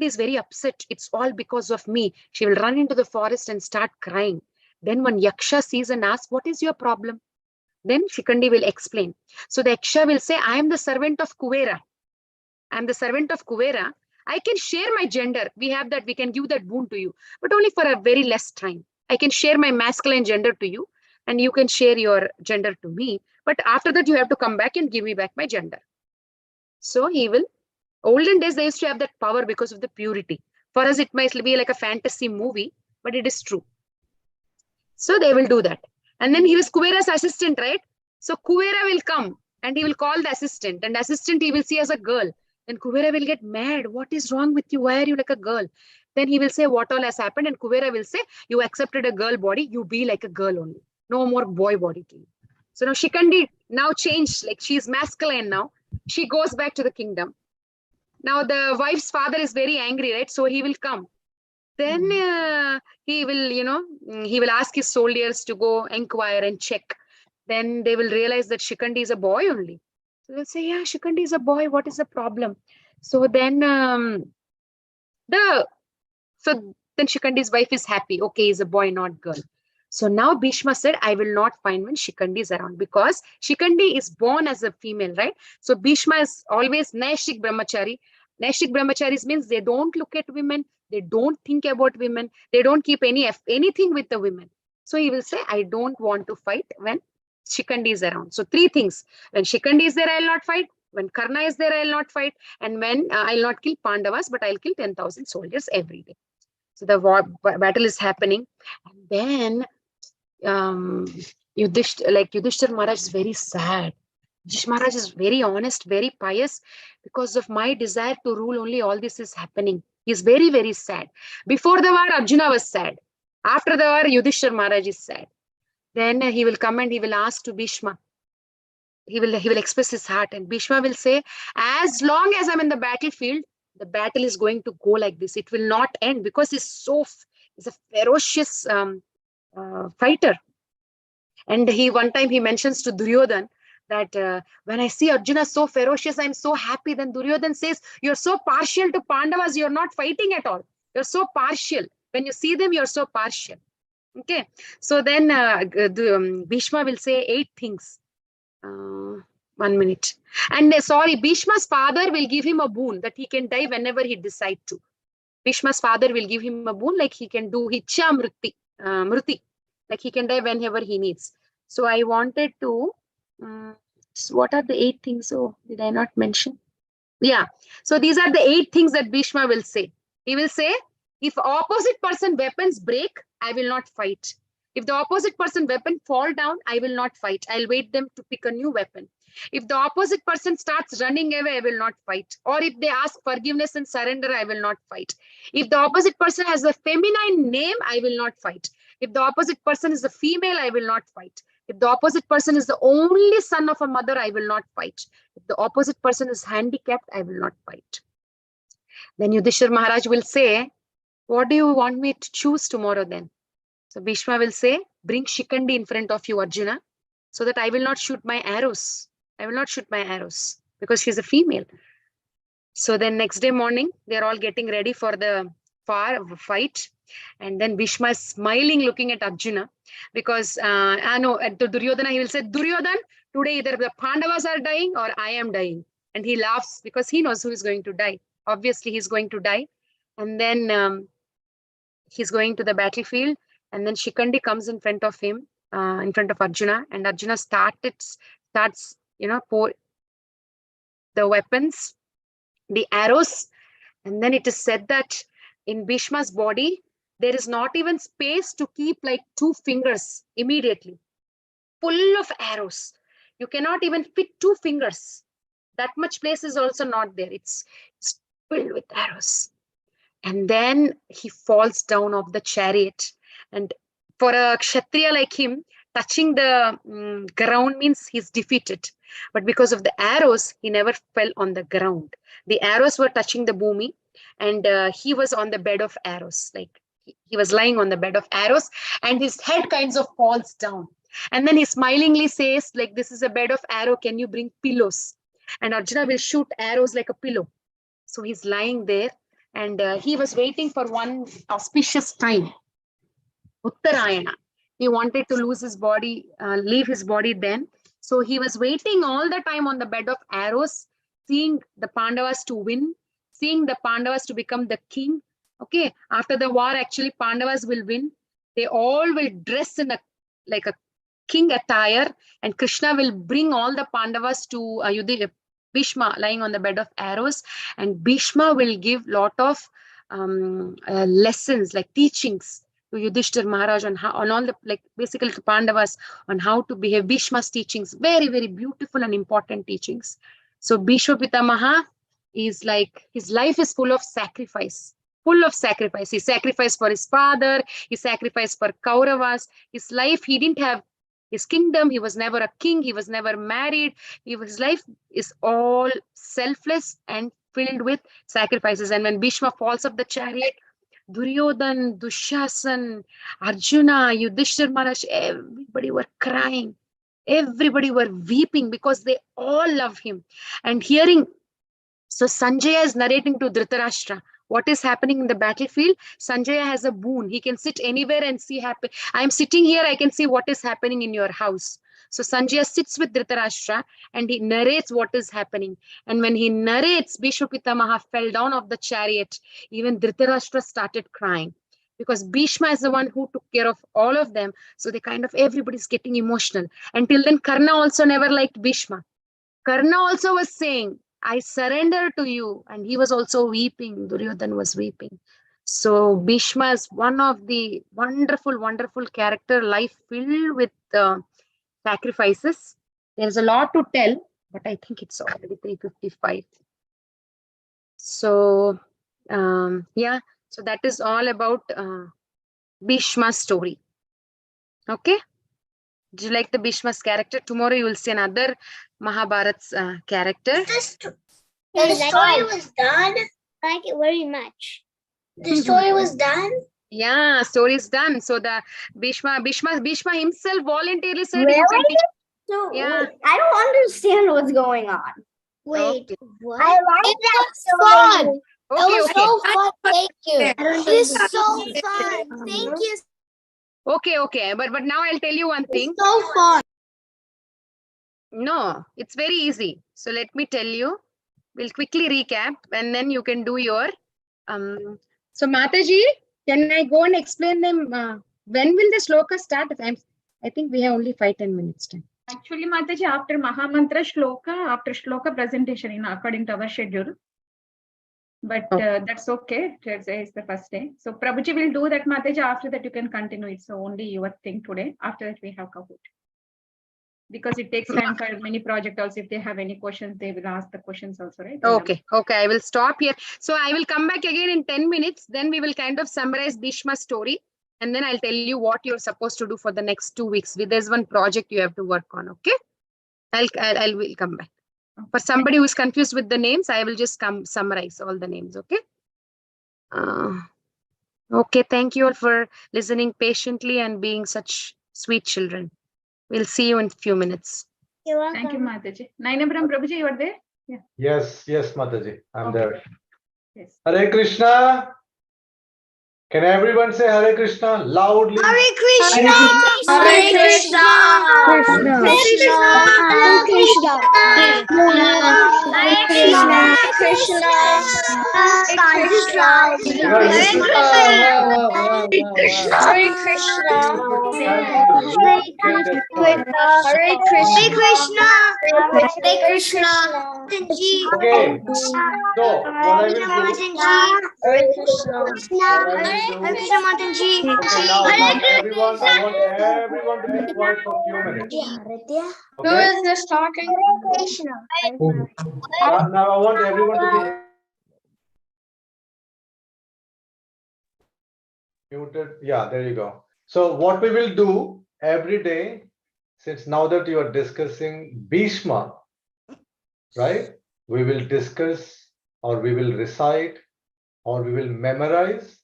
is very upset. It's all because of me. She will run into the forest and start crying. Then when Yaksha sees and asks, what is your problem? Then Shikandi will explain. So the Yaksha will say, I am the servant of Kuvera. I am the servant of Kuvera. I can share my gender. We have that, we can give that boon to you, but only for a very less time. I can share my masculine gender to you, and you can share your gender to me. But after that, you have to come back and give me back my gender. So he will, olden days, they used to have that power because of the purity. For us, it might be like a fantasy movie, but it is true. So they will do that. And then he was Kuvera's assistant, right? So Kuvera will come and he will call the assistant, and the assistant he will see as a girl. Then Kuvera will get mad. What is wrong with you? Why are you like a girl? Then he will say what all has happened, and Kuvera will say, you accepted a girl body, you be like a girl only. No more boy body to you. So now Shikandi now changed, like she is masculine now. She goes back to the kingdom. Now the wife's father is very angry, right? So he will come. Then he will, he will ask his soldiers to go inquire and check. Then they will realize that Shikandi is a boy only. So they'll say, yeah, Shikandi is a boy. What is the problem? So then then Shikandi's wife is happy. Okay, he's a boy, not girl. So now Bhishma said, I will not find when Shikandi is around, because Shikandi is born as a female, right? So Bhishma is always Naishik Brahmachari. Naishik Brahmacharis means they don't look at women, they don't think about women, they don't keep anything with the women. So he will say, I don't want to fight when Shikandi is around. So three things: when Shikandi is there, I'll not fight. When Karna is there, I'll not fight. And when I'll not kill Pandavas, but I'll kill 10,000 soldiers every day. So the battle is happening. And then Yudhishthir Maharaj is very sad. Yudhishthir Maharaj is very honest, very pious. Because of my desire to rule only, all this is happening. He's very, very sad. Before the war, Arjuna was sad. After the war, Yudhishthir Maharaj is sad. Then he will come and he will ask to Bhishma. He will express his heart, and Bhishma will say, as long as I'm in the battlefield, the battle is going to go like this. It will not end, because he's a ferocious fighter. And one time he mentions to Duryodhan that when I see Arjuna so ferocious, I'm so happy. Then Duryodhan says, you're so partial to Pandavas, you're not fighting at all. You're so partial. When you see them, you're so partial. Okay. So then Bhishma will say 8 things. 1 minute. And Bhishma's father will give him a boon that he can die whenever he decide to. Bhishma's father will give him a boon, like he can do Hichha Mruti, like he can die whenever he needs. So I wanted to, what are the 8 things? Oh, did I not mention? Yeah. So these are the 8 things that Bhishma will say. He will say, if opposite person weapons break, I will not fight. If the opposite person weapon fall down, I will not fight. I'll wait them to pick a new weapon. If the opposite person starts running away, I will not fight. Or if they ask forgiveness and surrender, I will not fight. If the opposite person has a feminine name, I will not fight. If the opposite person is a female, I will not fight. If the opposite person is the only son of a mother, I will not fight. If the opposite person is handicapped, I will not fight. Then Yudhishthir Maharaj will say, what do you want me to choose tomorrow then? So Bhishma will say, bring Shikandi in front of you, Arjuna, so that I will not shoot my arrows. I will not shoot my arrows because she's a female. So then next day morning, they're all getting ready for the fight. And then Bhishma is smiling, looking at Arjuna, because at Duryodhana, he will say, Duryodhan, today either the Pandavas are dying or I am dying. And he laughs because he knows who is going to die. Obviously, he's going to die. And then he's going to the battlefield. And then Shikandi comes in front of him, in front of Arjuna. And Arjuna starts, pour the weapons, the arrows. And then it is said that in Bhishma's body, there is not even space to keep like 2 fingers immediately. Full of arrows. You cannot even fit 2 fingers. That much place is also not there. It's filled with arrows. And then he falls down off the chariot. And for a Kshatriya like him, touching the ground means he's defeated. But because of the arrows, he never fell on the ground. The arrows were touching the bhumi, and he was on the bed of arrows. Like he was lying on the bed of arrows, and his head kind of falls down. And then he smilingly says, like, this is a bed of arrow. Can you bring pillows? And Arjuna will shoot arrows like a pillow. So he's lying there, and he was waiting for one auspicious time. Uttarayana. He wanted to leave his body then. So he was waiting all the time on the bed of arrows, seeing the Pandavas to win, seeing the Pandavas to become the king. Okay, after the war, actually Pandavas will win. They all will dress in a like a king attire, and Krishna will bring all the Pandavas to Bhishma lying on the bed of arrows, and Bhishma will give lot of lessons, like teachings to Yudhishthir Maharaj on how, on all the, like basically to Pandavas on how to behave. Bhishma's teachings, very, very beautiful and important teachings. So Bhishma Pitamaha is like, his life is full of sacrifice. Full of sacrifice. He sacrificed for his father, he sacrificed for Kauravas. His life, he didn't have his kingdom, he was never a king, he was never married. His life is all selfless and filled with sacrifices. And when Bhishma falls off the chariot, Duryodhan, Dushasan, Arjuna, Yudhishthir Maharaj, everybody were crying. Everybody were weeping because they all love him. And hearing, so Sanjaya is narrating to Dhritarashtra what is happening in the battlefield. Sanjaya has a boon. He can sit anywhere and see happen. I am sitting here, I can see what is happening in your house. So Sanjaya sits with Dhritarashtra and he narrates what is happening. And when he narrates, Bhishma Pitamaha fell down off the chariot. Even Dhritarashtra started crying because Bhishma is the one who took care of all of them. So they kind of, everybody's getting emotional. Until then, Karna also never liked Bhishma. Karna also was saying, I surrender to you. And he was also weeping. Duryodhan was weeping. So Bhishma is one of the wonderful, wonderful character, life filled with sacrifices. There's a lot to tell, but I think it's already 3:55. So yeah, so that is all about Bhishma's story. Okay. Do you like the Bhishma's character? Tomorrow you will see another Mahabharat's character. The story was done. I like it very much. The story was done. Yeah, story is done. So the Bhishma himself voluntarily said, Really? So Yeah. wait, I don't understand what's going on. Wait, Okay. what? I like that fun. Okay, okay. so fun. Thank you. It is so fun. Thank you. Okay. But now I'll tell you one thing. So fun. No, it's very easy. So let me tell you. We'll quickly recap and then you can do your so Mataji, can I go and explain them? When will the shloka start? I think we have only 5-10 minutes time. Actually, Mataji, after Mahamantra shloka, after shloka presentation, according to our schedule. But that's okay. Today is the first day. So Prabhuji will do that, Mataji. After that, you can continue it. So only your thing today. After that, we have Kahoot. Because it takes time for many projects also. If they have any questions, they will ask the questions also, right? Okay. I will stop here. So I will come back again in 10 minutes. Then we will kind of summarize Bhishma's story. And then I'll tell you what you're supposed to do for the next 2 weeks. There's one project you have to work on. Okay. I will come back. For somebody who's confused with the names, I will just summarize all the names. Okay. Okay. Thank you all for listening patiently and being such sweet children. We'll see you in a few minutes. You're welcome. Thank you, Mataji. Nainabram Prabhuji, you are there? Yeah. Yes, Mataji, I'm Okay. there. Yes. Hare Krishna. Can everyone say Hare Krishna loudly? Hare Krishna. Hare Krishna. Krishna. Hare Krishna. Hare Krishna. Krishna. You guys, this is- wow. Hare Krishna. Get that point. Hare Krishna. Hare Krishna. Okay, so what I will do, Hare Krishna. okay, now everyone, I want everyone to be quiet for a few minutes. Who Okay, is this talking? Krishna. now I want everyone to be muted. Yeah, there you go. So what we will do every day, since now that you are discussing Bhishma, right? We will discuss or we will recite or we will memorize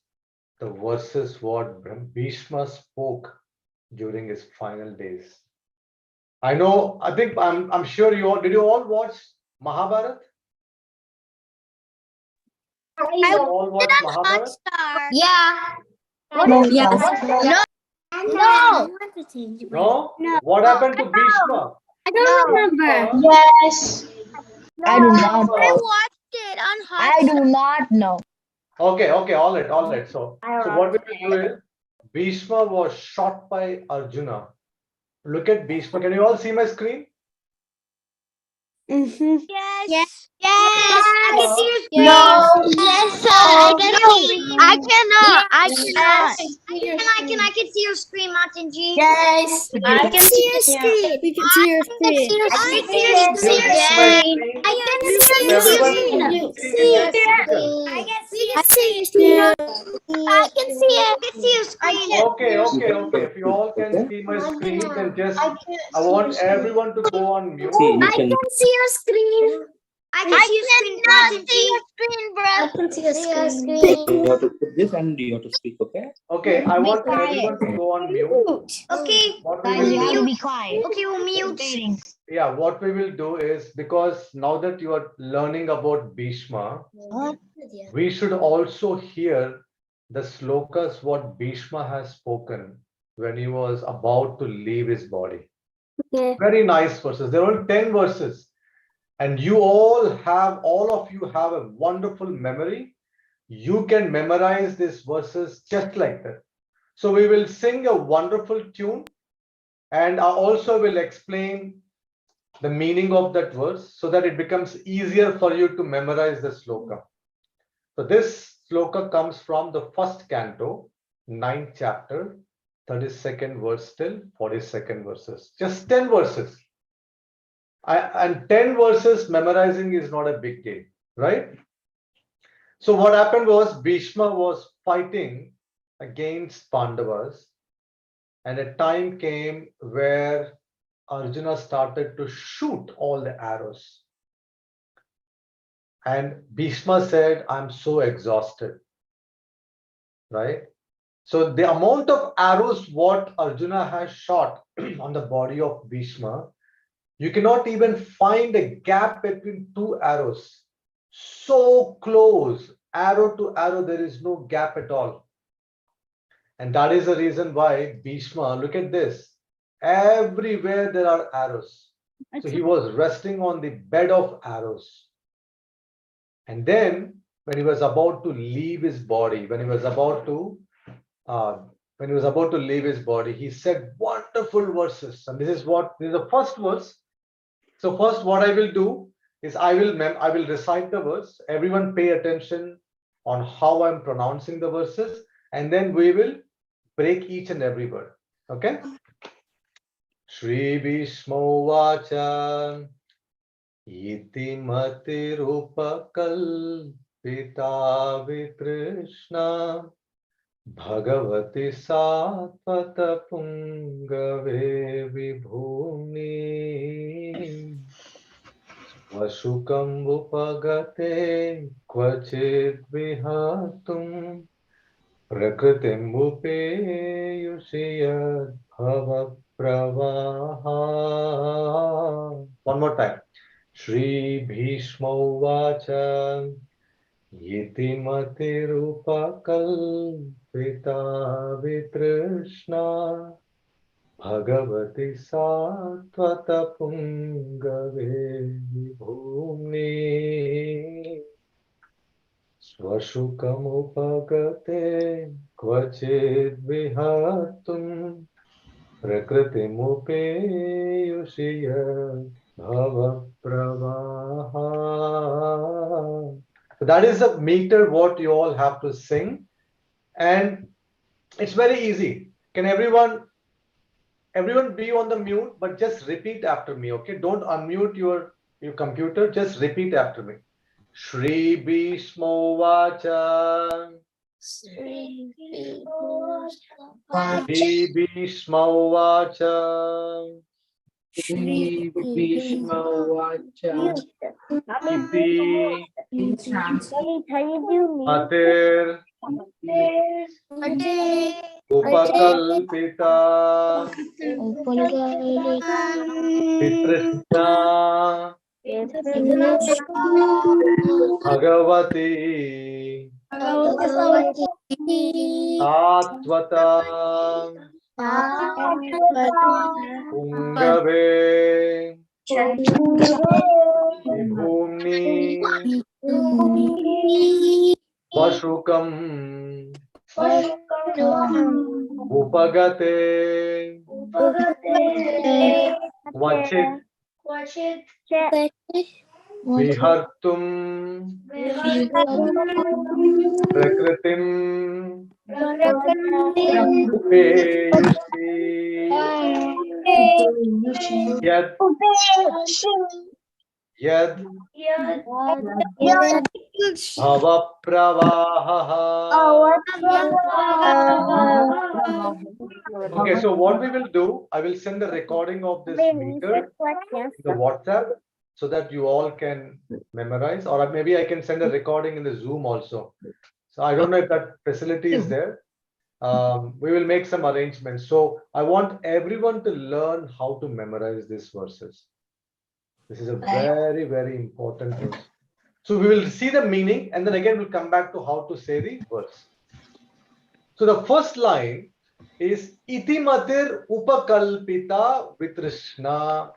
the verses what Bhishma spoke during his final days. I think I'm sure did you all watch Mahabharata? Did you all watch Mahabharata? Yeah. No? What happened to Bhishma? I don't remember. Yes. I do not. Bhishma I do not know. Okay, all right. So what we will do is Bhishma was shot by Arjuna. Look at Bhishma. Can you all see my screen? Mhm. Yes. I can see your screen. No. Yes, sir. I I can cannot. I cannot. I can see your screen, Martin G. Yes. I can see your screen. We can see your screen. I can see your You screen. see my screen? I can see your Everyone screen. see in physical. I can see your screen. I can see it. I can see your screen. Okay. If you all can see my screen, then just I want everyone to go on mute. I can see your screen. I can see your screen, Martin G. I can see your screen. You have to put this and you have to speak, okay? Okay, I want quiet. everyone to go on mute. Okay. What we Guys, will you have to do, be quiet. Okay, we'll mute. yeah, what we will do is because now that you are learning about Bhishma, we should also hear the slokas what Bhishma has spoken when he was about to leave his body. Okay. Very nice verses. There are only 10 verses. And you all of you have a wonderful memory. You can memorize these verses just like that. So we will sing a wonderful tune, and I also will explain the meaning of that verse so that it becomes easier for you to memorize the sloka. So this sloka comes from the first canto, 9th chapter, 32nd verse till 42nd verses. Just 10 verses. And 10 verses memorizing is not a big deal, right? So what happened was Bhishma was fighting against Pandavas, and a time came where Arjuna started to shoot all the arrows. And Bhishma said, I'm so exhausted, right? So the amount of arrows what Arjuna has shot on the body of Bhishma, you cannot even find a gap between two arrows. So close, arrow to arrow, there is no gap at all. And that is the reason why Bhishma, look at this, everywhere there are arrows. So he was resting on the bed of arrows. And then when he was about to leave his body, when he was about to leave his body, he said wonderful verses. And this is the first verse. So first what I will do is I will recite the verse. Everyone pay attention on how I'm pronouncing the verses, and then we will break each and every word. Okay? Shri Bhishma Vacha Iti Matirupakal Pita Vitrishna Bhagavati Satvata Pungave Vibhumi Vashukam Upagate Kvachit Vihatum Prakritim Upeyushiyat Bhava Pravaha. One more time. Shri Bhishma Vacha Yiti Matirupakal Pita Vitrishna Bhagavati Satvata Pungave Vibhumi Svashukamupagate Kvachid Vihatum Prakritimupeyushiyat Bhava Pravaha. So that is the meter what you all have to sing, and it's very easy. Can everyone be on the mute, but just repeat after me, okay? Don't unmute your computer, just repeat after me. Shri Bhishma Vacha Shri Bhishma Vacha Shri Bhishma Vacha Iti Matir Upakalpita Vitrishna Bhagavati Satvata Pungave Vibhumi Ashukam Upagate Vachit Vihartum Prakritim Upeyushi Yad Yad Bhavapravaha. Okay, so what we will do, I will send a recording of this meter in the WhatsApp so that you all can memorize, or maybe I can send a recording in the Zoom also. So I don't know if that facility is there. We will make some arrangements. So I want everyone to learn how to memorize these verses. This is a very, very important verse. So we will see the meaning and then again we'll come back to how to say the verse. So the first line is Itimatir Upakalpita Vitrishna.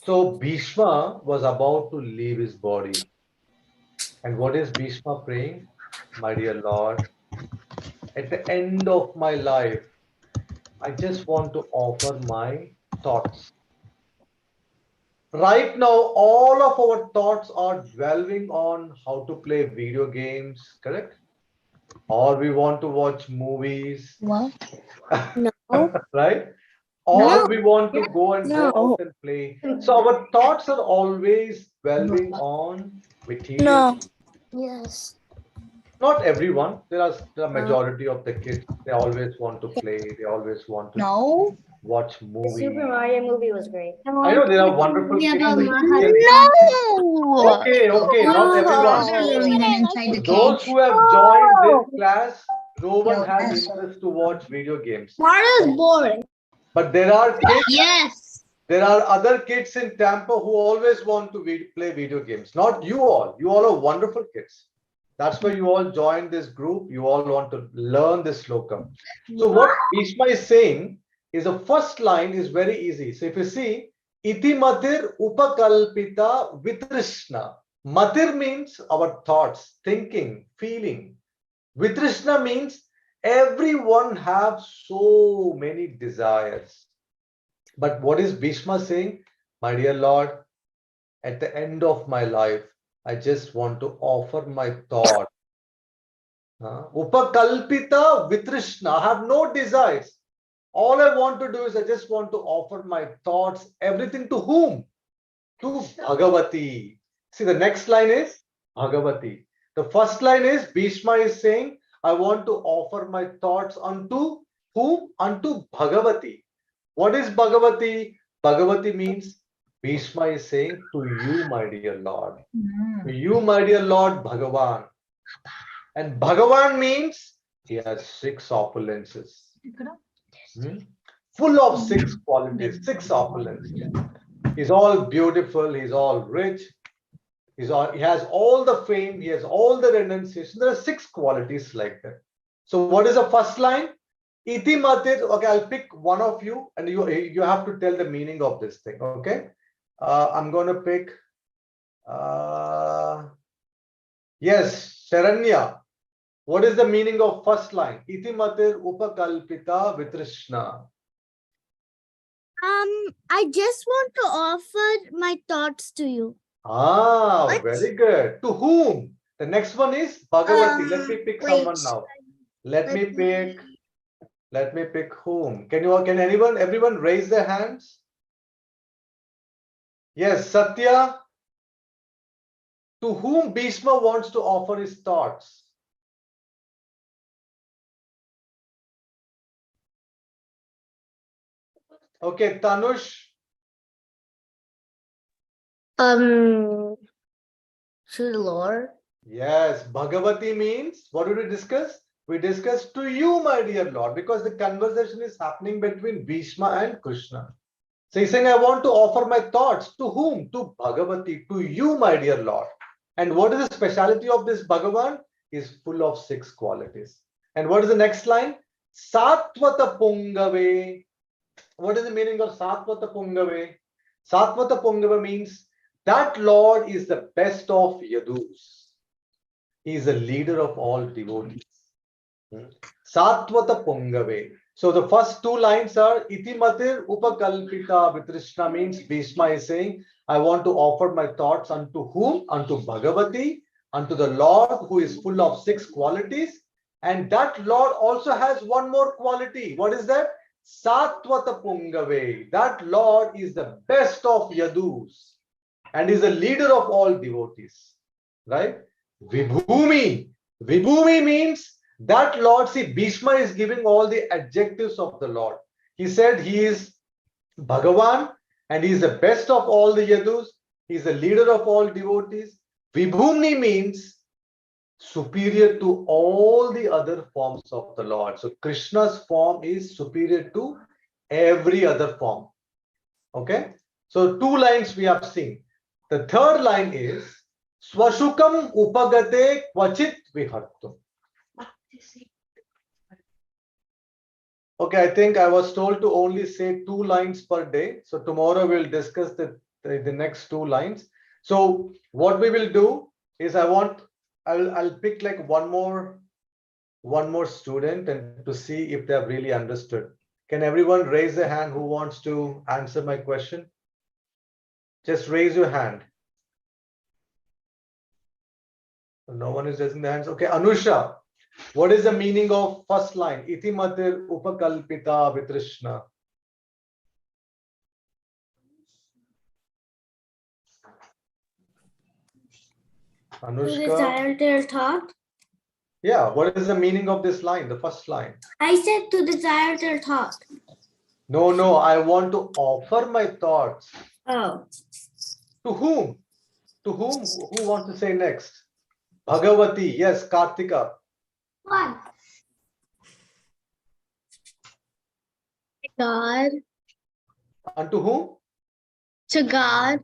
So Bhishma was about to leave his body. And what is Bhishma praying? My dear Lord, at the end of my life, I just want to offer my thoughts. Right now, all of our thoughts are dwelling on how to play video games, correct? Or we want to watch movies. No. Right? Or we want to go and go out and play. So our thoughts are always dwelling on material. Yes. Not everyone. There are the majority of the kids. They always want to play. They always want to watch movies. Super Mario movie was great. I know there are wonderful kids. Like No. Okay, not everyone. Those who have joined this class, no one has interest to watch video games. Mario's boring. But there are kids. Yes. There are other kids in Tampa who always want to play video games. Not you all. You all are wonderful kids. That's why you all joined this group. You all want to learn this slokam. So what Bhishma is saying is the first line is very easy. So if you see, Iti matir upakalpita vitrishna. Matir means our thoughts, thinking, feeling. Vitrishna means everyone have so many desires. But what is Bhishma saying? My dear Lord, at the end of my life, I just want to offer my thought. Upakalpita vitrishna. I have no desires. All I want to do is I just want to offer my thoughts, everything to whom? To Bhagavati. See, the next line is Bhagavati. The first line is Bhishma is saying, I want to offer my thoughts unto whom? Unto Bhagavati. What is Bhagavati? Bhagavati means Bhishma is saying to you, my dear Lord. To you, my dear Lord, Bhagavan. And Bhagavan means he has 6 opulences. Full of 6 qualities, 6 opulences. He's all beautiful, he's all rich, he has all the fame, he has all the renunciation. There are 6 qualities like that. So what is the first line? Iti matir. Okay, I'll pick one of you and you have to tell the meaning of this thing. Okay. I'm going to pick yes, Sharanya. What is the meaning of first line? Iti matir upakalpita vitrishna. I just want to offer my thoughts to you. Very good. To whom? The next one is Bhagavati. Let me pick someone now. Let me pick whom? Can everyone raise their hands? Yes, Satya. To whom Bhishma wants to offer his thoughts? Okay, Tanush. To the Lord. Yes, Bhagavati means, what did we discuss? We discussed to you, my dear Lord, because the conversation is happening between Bhishma and Krishna. So he's saying, I want to offer my thoughts. To whom? To Bhagavati, to you, my dear Lord. And what is the speciality of this Bhagavan? Is full of 6 qualities. And what is the next line? Satvata Pungave. What is the meaning of Satvata Pungave? Satvata Pungave means that Lord is the best of Yadus. He is the leader of all devotees. Satvata Pungave. So the first two lines are Itimatir Upakalpita Vitrishna means Bhishma is saying, I want to offer my thoughts unto whom? Unto Bhagavati, unto the Lord who is full of 6 qualities. And that Lord also has one more quality. What is that? Satvata Pungave. That Lord is the best of Yadus and is the leader of all devotees. Right? Vibhumi. Vibhumi means that Lord, see, Bhishma is giving all the adjectives of the Lord. He said he is Bhagavan and he is the best of all the Yadus. He is the leader of all devotees. Vibhumni means superior to all the other forms of the Lord. So Krishna's form is superior to every other form. Okay. So 2 lines we have seen. The third line is Swashukam upagate kvachit vihartum. Okay, I think I was told to only say 2 lines per day. So tomorrow we'll discuss the next 2 lines. So what we will do is I'll pick like one more student and to see if they have really understood. Can everyone raise a hand who wants to answer my question? Just raise your hand. No one is raising their hands. Okay, Anusha, what is the meaning of first line? Itimatir upakalpita vitrishna. Anushka. To desire their thought. Yeah, what is the meaning of this line, the first line? I said to desire their thought. No, I want to offer my thoughts. Oh. To whom? To whom? Who wants to say next? Bhagavati, yes, Kartika. One. God. And to whom? To God.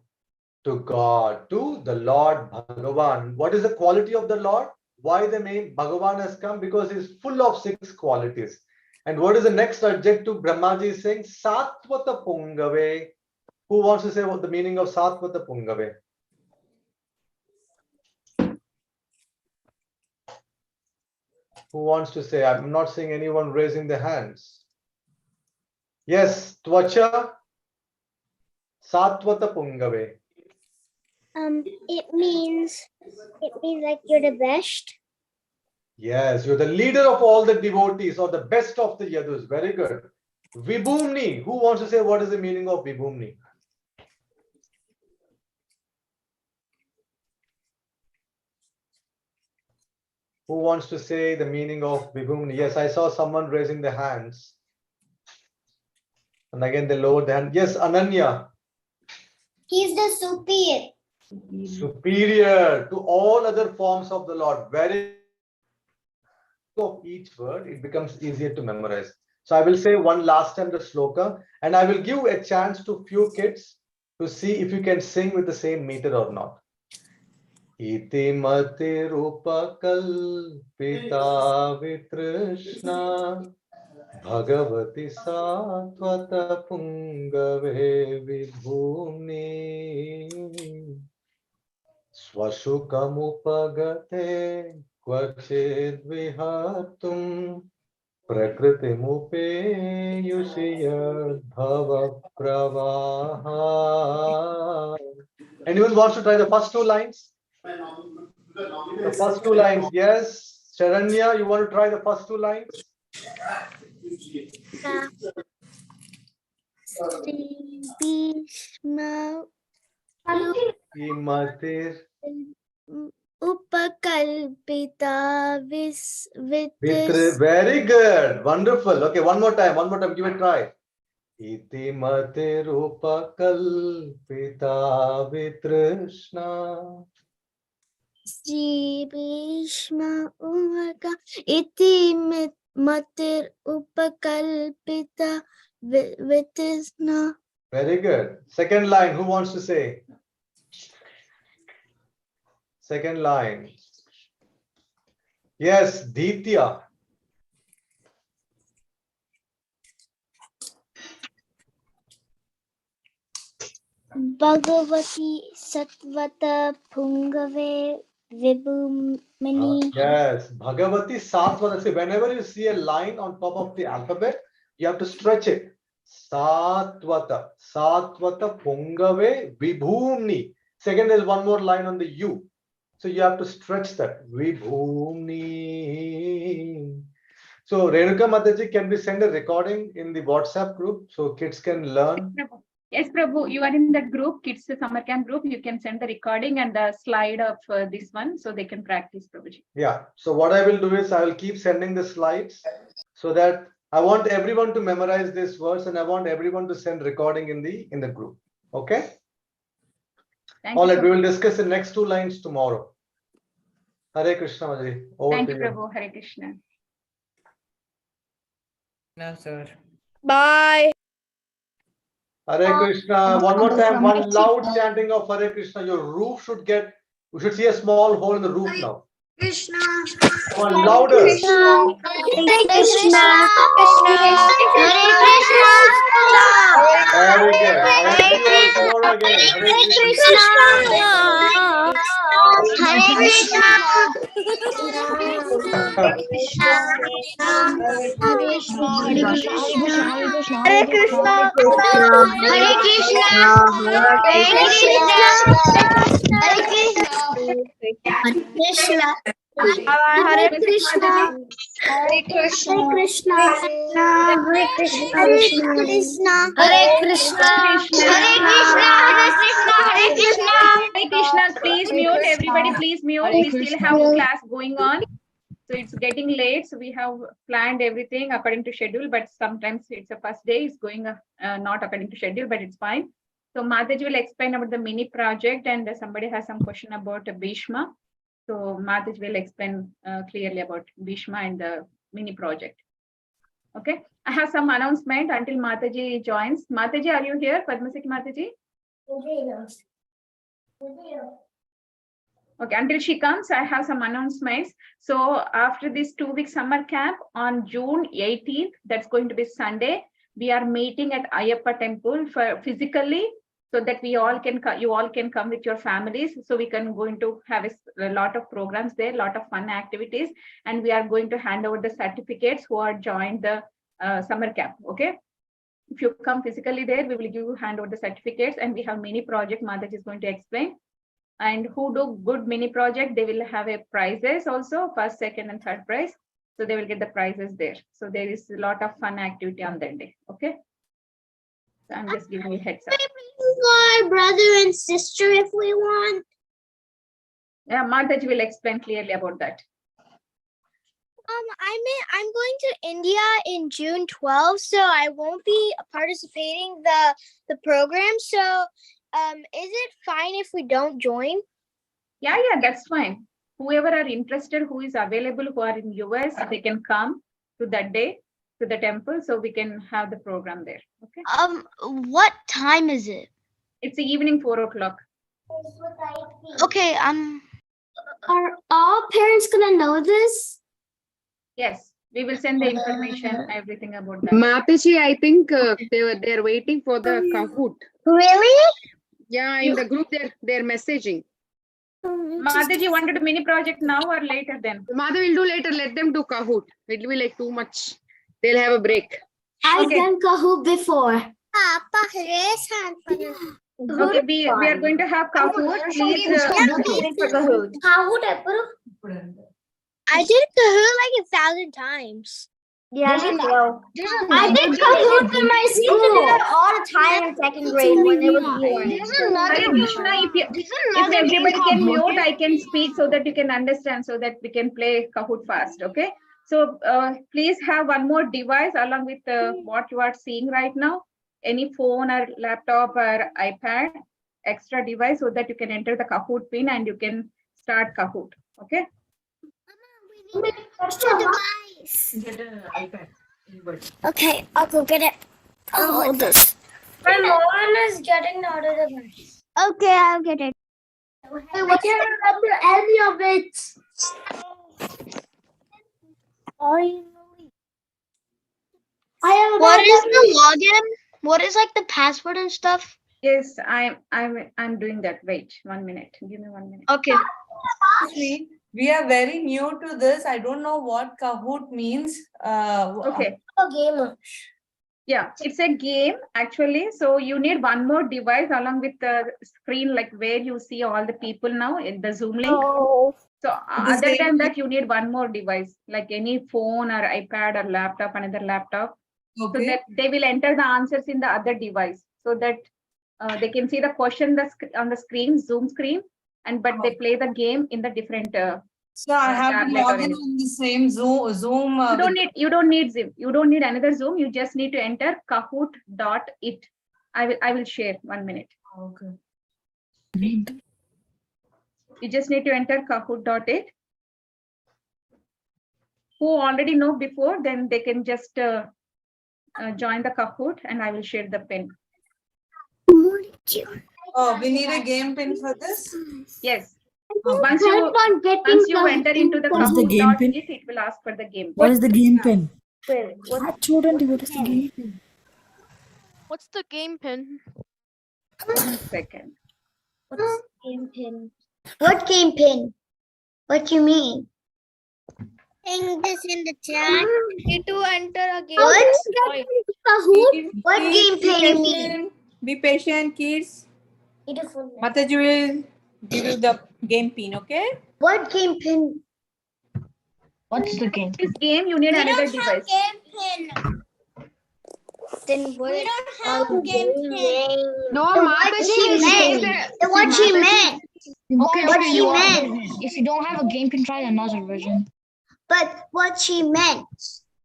To God, to the Lord Bhagavan. What is the quality of the Lord? Why the name Bhagavan has come? Because he's full of 6 qualities. And what is the next adjective Brahmaji is saying? Satvata Pungave. Who wants to say what the meaning of Satvata Pungave? Who wants to say? I'm not seeing anyone raising their hands. Yes, Tvacha. Satvata Pungave. It means like you're the best. Yes, you're the leader of all the devotees or the best of the Yadus. Very good. Vibhumni. Who wants to say what is the meaning of Vibhumni? Who wants to say the meaning of Vibhumni? Yes, I saw someone raising their hands. And again, they lowered their hand. Yes, Ananya. He's the superior. Superior to all other forms of the Lord. Very of each word, it becomes easier to memorize. So I will say one last time the sloka, and I will give a chance to few kids to see if you can sing with the same meter or not. Iti mati rupa kalpita vitrishna Bhagavati satvata pungave vibhumni Swashukamupagate kvachid vihatum Prakritimupe yushiyad bhava pravaha. Anyone wants to try the first 2 lines? The first 2 lines, yes. Sharanya, you want to try the first 2 lines? Bhishma Imatir Upakalpita Very good. Wonderful. Okay, one more time. Give it a try. Iti matir upakalpita vitrishna. Sri Bhishma Umaka Iti Matir Upakalpita Vitisna. Very good. Second line. Who wants to say? Second line. Yes, Ditya. Bhagavati Satvata Pungave Vibhumini. Yes, Bhagavati Satvata. See, whenever you see a line on top of the alphabet, you have to stretch it. Satvata, Satvata Pungave Vibhumni. Second, there's one more line on the U. So you have to stretch that. Vibhumni. So Renuka Mataji, can we send a recording in the WhatsApp group so kids can learn? Yes, Prabhu, you are in that group, Kids Summer Camp group. You can send the recording and the slide of this one so they can practice, Prabhuji. Yeah. So what I will do is I will keep sending the slides so that I want everyone to memorize this verse and I want everyone to send recording in the group. Okay. Thank All you, right. We Prabhu. will discuss the next 2 lines tomorrow. Hare Krishna, Madhuri. Over Thank to you, Prabhu. Hare Krishna. No, sir. Bye. Hare Krishna. One more time. One loud chanting of Hare Krishna. Your roof should get. We should see a small hole in the roof now. Krishna. One louder. Krishna. Hare Krishna. Very good. I want to see you once more again. Hare Krishna. Hare Krishna. Hare Krishna. Hare Krishna. Hare Krishna. Hare Krishna. Hare Krishna. Hare Krishna. Hare Krishna. Hare Krishna. Hare Krishna. Hare Hare Krishna. Krishna. Hare Krishna. Hare Krishna. Hare Krishna, please mute. Everybody, please mute. We still have class going on. So it's getting late. So we have planned everything according to schedule, but sometimes it's a first day, it's going not according to schedule, but it's fine. So Mataji will explain about the mini project and somebody has some question about Bhishma. So Mataji will explain clearly about Bhishma and the mini project. Okay. I have some announcement until Mataji joins. Mataji, are you here? Padmasiki Mataji? Okay, until she comes, I have some announcements. So after this 2-week summer camp on June 18th, that's going to be Sunday, we are meeting at Ayyappa temple for physically so that we all can, you all can come with your families. So we can going to have a lot of programs there, a lot of fun activities, and we are going to hand over the certificates who are joined the summer camp. Okay. If you come physically there, we will give you hand over the certificates, and we have mini project Mataji is going to explain. And who do good mini project, they will have a prizes also, first, second, and third prize. So they will get the prizes there. So there is a lot of fun activity on that day. Okay. So I'm just giving you a heads up. For brother and sister if we want. Yeah, Mataji will explain clearly about that. I'm going to India in June 12th, so I won't be participating the program. So is it fine if we don't join? Yeah, that's fine. Whoever are interested, who is available, who are in US, they can come to that day to the temple, so we can have the program there. Okay. What time is it? It's the evening 4 o'clock. Okay, are all parents gonna know this? Yes, we will send the information, everything about that. Mataji, I think they're waiting for the Kahoot. Really? Yeah, in the group they're messaging. Mataji wanted a mini project now or later then? Mother will do later. Let them do Kahoot. It will be like too much. They'll have a break. I've done Kahoot before. Okay, we are going to have Kahoot. Please. I did Kahoot like 1,000 times. Yeah, me too. I did Kahoot in my school. all the time in second grade when it was born. Hare Krishna, if everybody can mute, I can speak so that you can understand, so that we can play Kahoot fast. Okay. So please have one more device along with what you are seeing right now. Any phone or laptop or iPad, extra device, so that you can enter the Kahoot pin and you can start Kahoot. Okay. Extra device. Get an iPad. Anybody. Okay, I'll go get it. I'll hold this. My mom is getting the other device. Okay, I'll get it. I can't remember any of it. What is the login? What is like the password and stuff? Yes, I'm doing that. Wait 1 minute. Give me 1 minute. Okay. We are very new to this. I don't know what Kahoot means. Okay. A gamer. Yeah, it's a game actually. So you need one more device along with the screen, like where you see all the people now in the Zoom link. Oh. So This other game- than that, you need one more device, like any phone or iPad or laptop, another laptop. So Okay. that they will enter the answers in the other device, so that they can see the question on the screen, Zoom screen, but they play the game in the different. So I have to tablet or log in anything. on the same Zoom. You don't need Zoom. You don't need another Zoom. You just need to enter kahoot.it. I will share 1 minute. Okay. You just need to enter kahoot.it. Who already know before, then they can just join the Kahoot, and I will share the pin. Oh, we need a game pin for this. Yes. Okay. Once you enter into the What is the game pin? Kahoot.it, it will ask for the game. What is the game pin? What Children, what is the game pin? What's the game pin? 1 second. What's game pin? What game pin? What you mean? Hang this in the chat. need to enter a game. What? Wait. Kahoot? What game pin you mean? Be patient, kids. Beautiful. Mataji will give you the game pin, okay? What game pin? What's the game? This game, you need another device. game pin. Then what? We don't have game pin. No, What she meant. What she meant. Okay, What okay, she you are. meant. If you don't have a game pin, try another version. But what she meant.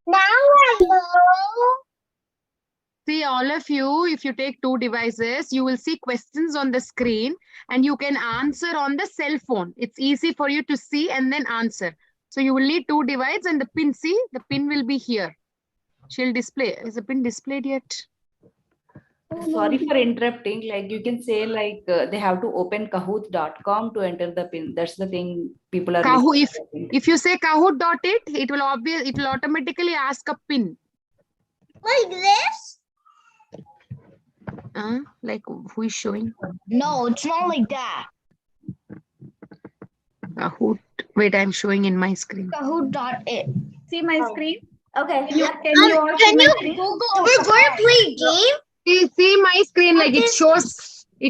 Now I know. See, all of you, if you take two devices, you will see questions on the screen and you can answer on the cell phone. It's easy for you to see and then answer. So you will need two devices and the pin, see, the pin will be here. She'll display. Is the pin displayed yet? Sorry for interrupting. Like you can say like they have to open kahoot.com to enter the pin. That's the thing people are Kahoot, missing. if you say kahoot.it, it will automatically ask a pin. Like this? Like who is showing? No, it's not like that. Kahoot. Wait, I'm showing in my screen. Kahoot.it. See my screen? Okay. Can you all see my screen? We're going to play game? See my screen, like it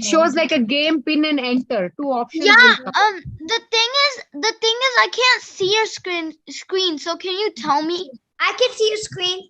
shows like a game, pin and enter. Two options. Yeah. will come. The thing is, I can't see your screen. So can you tell me? I can see your screen.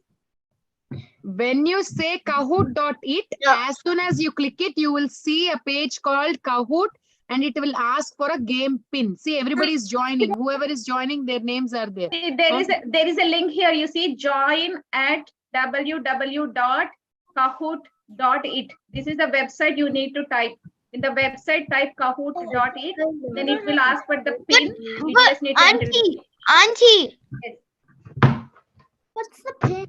When you say kahoot.it, Yeah. as soon as you click it, you will see a page called Kahoot and it will ask for a game pin. See, everybody is joining. Whoever is joining, their names are there. See, there is a link here. You see, join at www.kahoot.it. This is the website you need to type. In the website, type kahoot.it. Then it will ask for the pin. You But just need to enter the Auntie, Yes. what's the pin?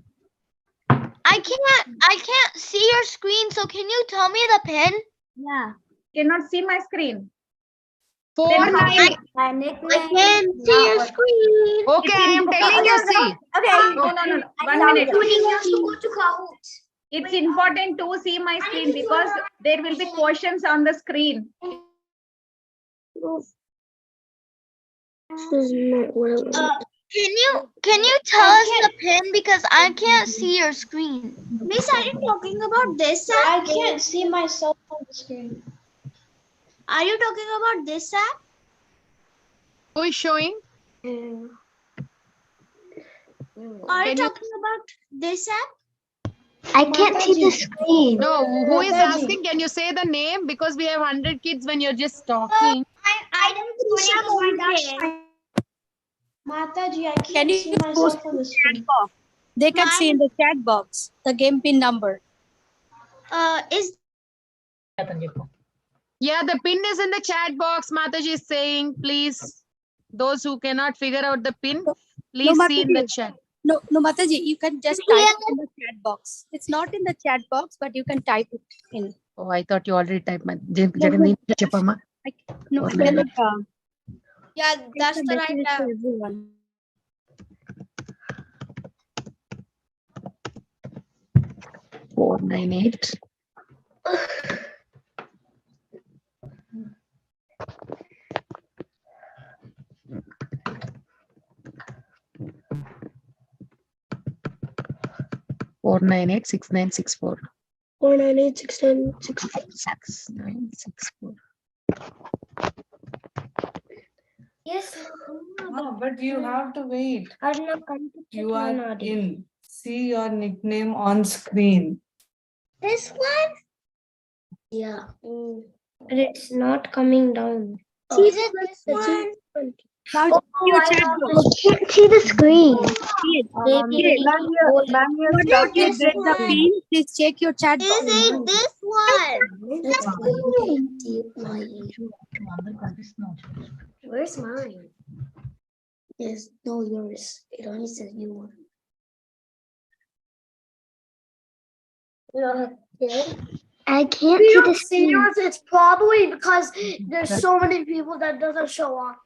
I can't see your screen. So can you tell me the pin? Yeah. Cannot see my screen. 49. I can see your screen. Okay, I am telling you, see. Okay. No. 1 minute. wants to go to Kahoot. It's important to see my screen because there will be questions on the screen. Can you tell us the pin because I can't see your screen? Miss, are you talking about this app? I can't see myself on the screen. Are you talking about this app? Who is showing? Are you Can you- talking about this app? I can't see the screen. No, who is asking? Can you say the name? Because we have 100 kids when you're just talking. I don't see the screen. Mataji, I Can you see myself on the screen. They can see in the chat box the game pin number. Is Yeah, the pin is in the chat box. Mataji is saying, please, those who cannot figure out the pin, please see in the chat. No, Mataji, you can just type it in the chat box. It's not in the chat box, but you can type it in. Oh, I thought you already typed my Jagannath Chapama. No, I Or cannot. Yeah, that's the right message app. to everyone. $498. 4986964. 4986964. 6964. Yes. But you have to wait. I did not come to check You my are audio. in. See your nickname on screen. This one? Yeah. And it's not coming down. See this one? Now Oh, check your I chat have box. to can't see the screen. Maybe What whatever you get the pin, please check your chat box. this one? Where's mine? Yes, no, yours. It only says you one. I can't see the screen. Yours, it's probably because there's so many people that doesn't show up.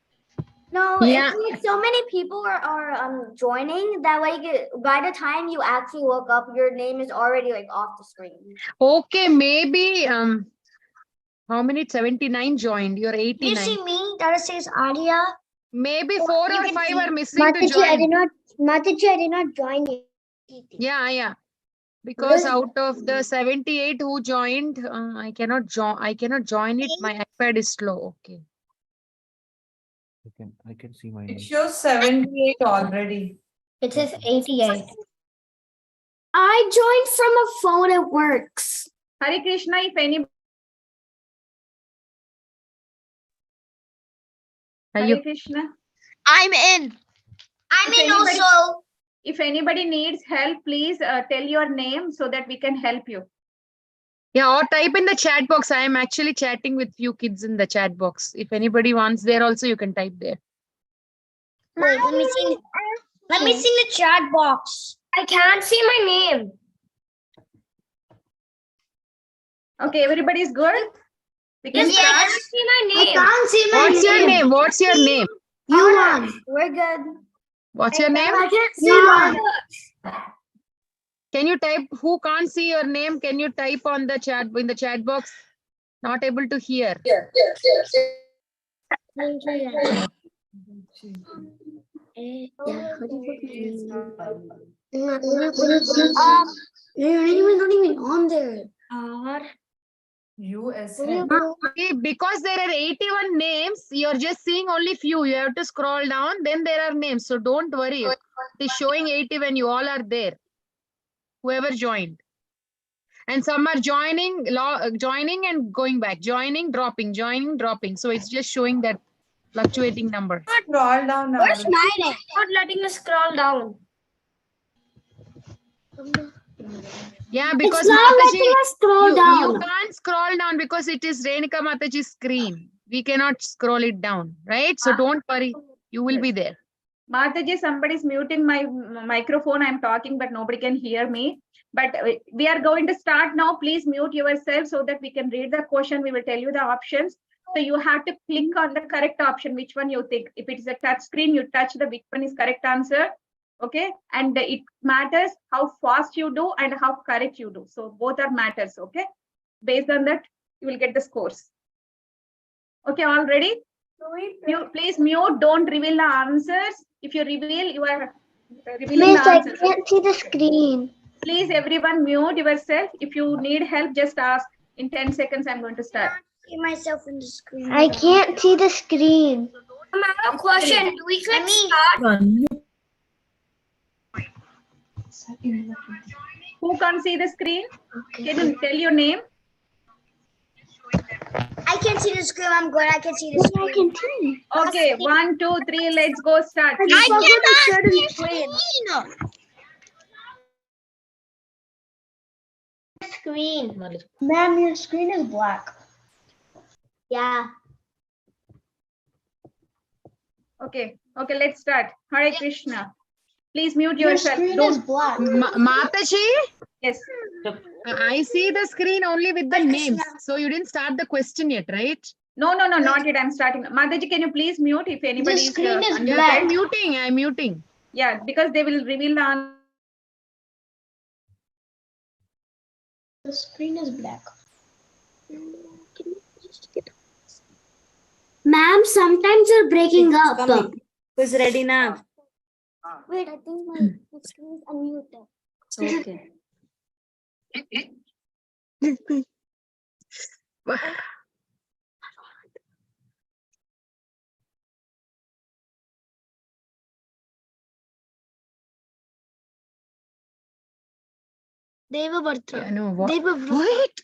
No, Yeah. it's like so many people are joining that way. By the time you actually look up, your name is already like off the screen. Okay, maybe how many? 79 joined. You're You 89. see me? That says Adia. Maybe Oh, 4 you or can 5 see. are missing to Mataji, I did join. not. Mataji, I did not join you. Yeah. Because Really? out of the 78 who joined, I cannot join it. My iPad is slow. Okay. I can see my It name. shows 78 already. It says 88. I joined from a phone. It works. Hare Krishna, if any Are Hare you Krishna, I'm in. I'm If in anybody- also. if anybody needs help, please tell your name so that we can help you. Yeah, or type in the chat box. I am actually chatting with few kids in the chat box. If anybody wants there also, you can type there. Wait, let me see. Let me see the chat box. I can't see my name. Okay, everybody's good? We can Yes, I start. can't see my name. I can't see my What's your name? What's your name? You won. We're good. What's your name? I can't see mine. Can you type? Who can't see your name? Can you type on the chat in the chat box? Not able to hear. You're not even on there. USN. See, because there are 81 names, you're just seeing only few. You have to scroll down, then there are names. So don't worry. It is showing 80 when you all are there. Whoever joined. And some are joining and going back, joining, dropping. So it's just showing that fluctuating number. Scroll down now. Where's my name? Not letting me scroll down. Yeah, because It's not Mataji, letting us scroll you down. can't scroll down because it is Renika Mataji's screen. We cannot scroll it down, right? So don't worry. You will be there. Mataji, somebody's muting my microphone. I'm talking, but nobody can hear me. But we are going to start now. Please mute yourself so that we can read the question. We will tell you the options. So you have to click on the correct option, which one you think. If it is a touch screen, you touch the which one is correct answer. Okay. And it matters how fast you do and how correct you do. So both are matters. Okay. Based on that, you will get the scores. Okay, all ready? You please mute, don't reveal the answers. If you reveal, you are revealing Miss, the I answers. can't see the screen. Please, everyone, mute yourself. If you need help, just ask. In 10 seconds, I'm going to start. See myself in the screen. I can't see the screen. I have a question. Do we click start? Who can't see the screen? Okay. Can you tell your name? I can see the screen. I'm good. I can see the screen. I can see. Okay, 1, 2, 3, let's go start. Please I go. cannot see the screen. Screen. Ma'am, your screen is black. Yeah. Okay, let's start. Hare Krishna. Please mute Your yourself. screen is Don't. black. Mataji, Yes. I see the screen only with the names. So you didn't start the question yet, right? No, not yet. I'm starting. Mataji, can you please mute if anybody is screen is unmuted? black. I'm muting. Yeah, because they will reveal the answer. The screen is black. Ma'am, sometimes you're breaking up. Who's ready now? Wait, I think my screen is unmuted. Okay. Devavrata. Yeah, no, what? Devavrata. Wait.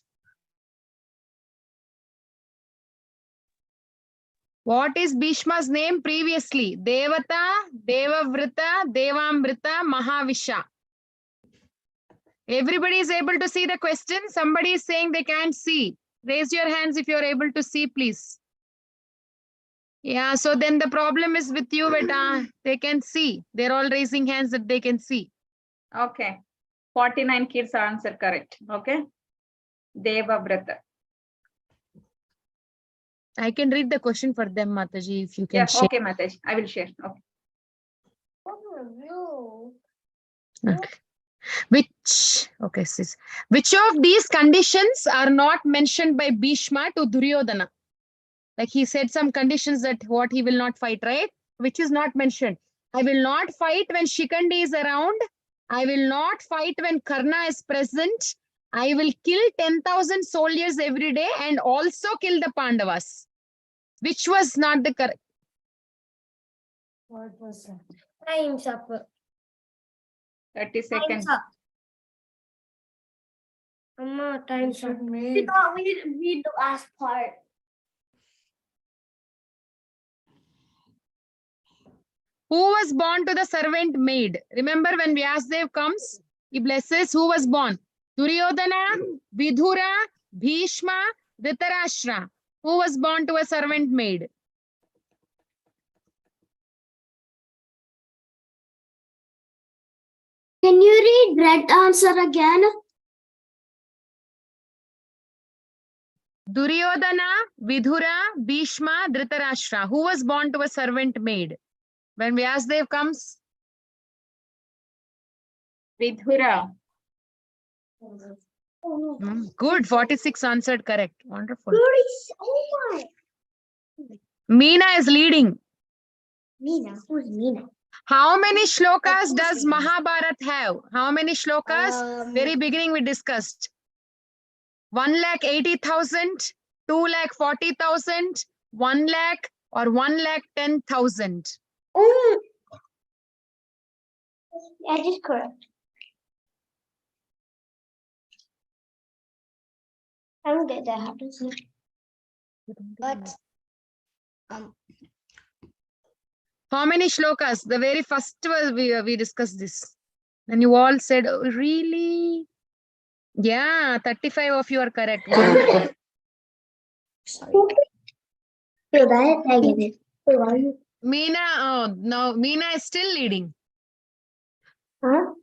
What is Bhishma's name previously? Devata, Devavrita, Devamrita, Mahavisha. Everybody is able to see the question. Somebody is saying they can't see. Raise your hands if you're able to see, please. Yeah, so then the problem is with you, beta. They can see. They're all raising hands that they can see. Okay. 49 kids answer correct. Okay. Devavrata. I can read the question for them, Mataji, if you can Yeah, share. okay, Mataji. I will share. Okay. Okay. Okay, sis. Which of these conditions are not mentioned by Bhishma to Duryodhana? Like he said some conditions that what he will not fight, right? Which is not mentioned. I will not fight when Shikandi is around. I will not fight when Karna is present. I will kill 10,000 soldiers every day and also kill the Pandavas. Which was not the correct? What was that? Time's up. 30 seconds. Amma, We time's up. should make. We read the last part. Who was born to the servant maid? Remember when Vyasdev comes, he blesses who was born? Duryodhana, Vidura, Bhishma, Dhritarashtra. Who was born to a servant maid? Can you read that answer again? Duryodhana, Vidura, Bhishma, Dhritarashtra. Who was born to a servant maid? When Vyasdev comes, Vidhura. Good. 46 answered correct. Wonderful. Oh my. Meena is leading. Meena. Who's Meena? How many shlokas does Mahabharat have? How many shlokas? Very beginning we discussed. 1,80,000, 2,40,000, 1 lakh or 1,10,000. Oh. That is correct. I don't get that happens. But How many shlokas? The very first was we discussed this. And you all said, oh, really? Yeah, 35 of you are correct. Wonderful. so that I get it. So why you? Meena, oh, no, Meena is still leading. Huh?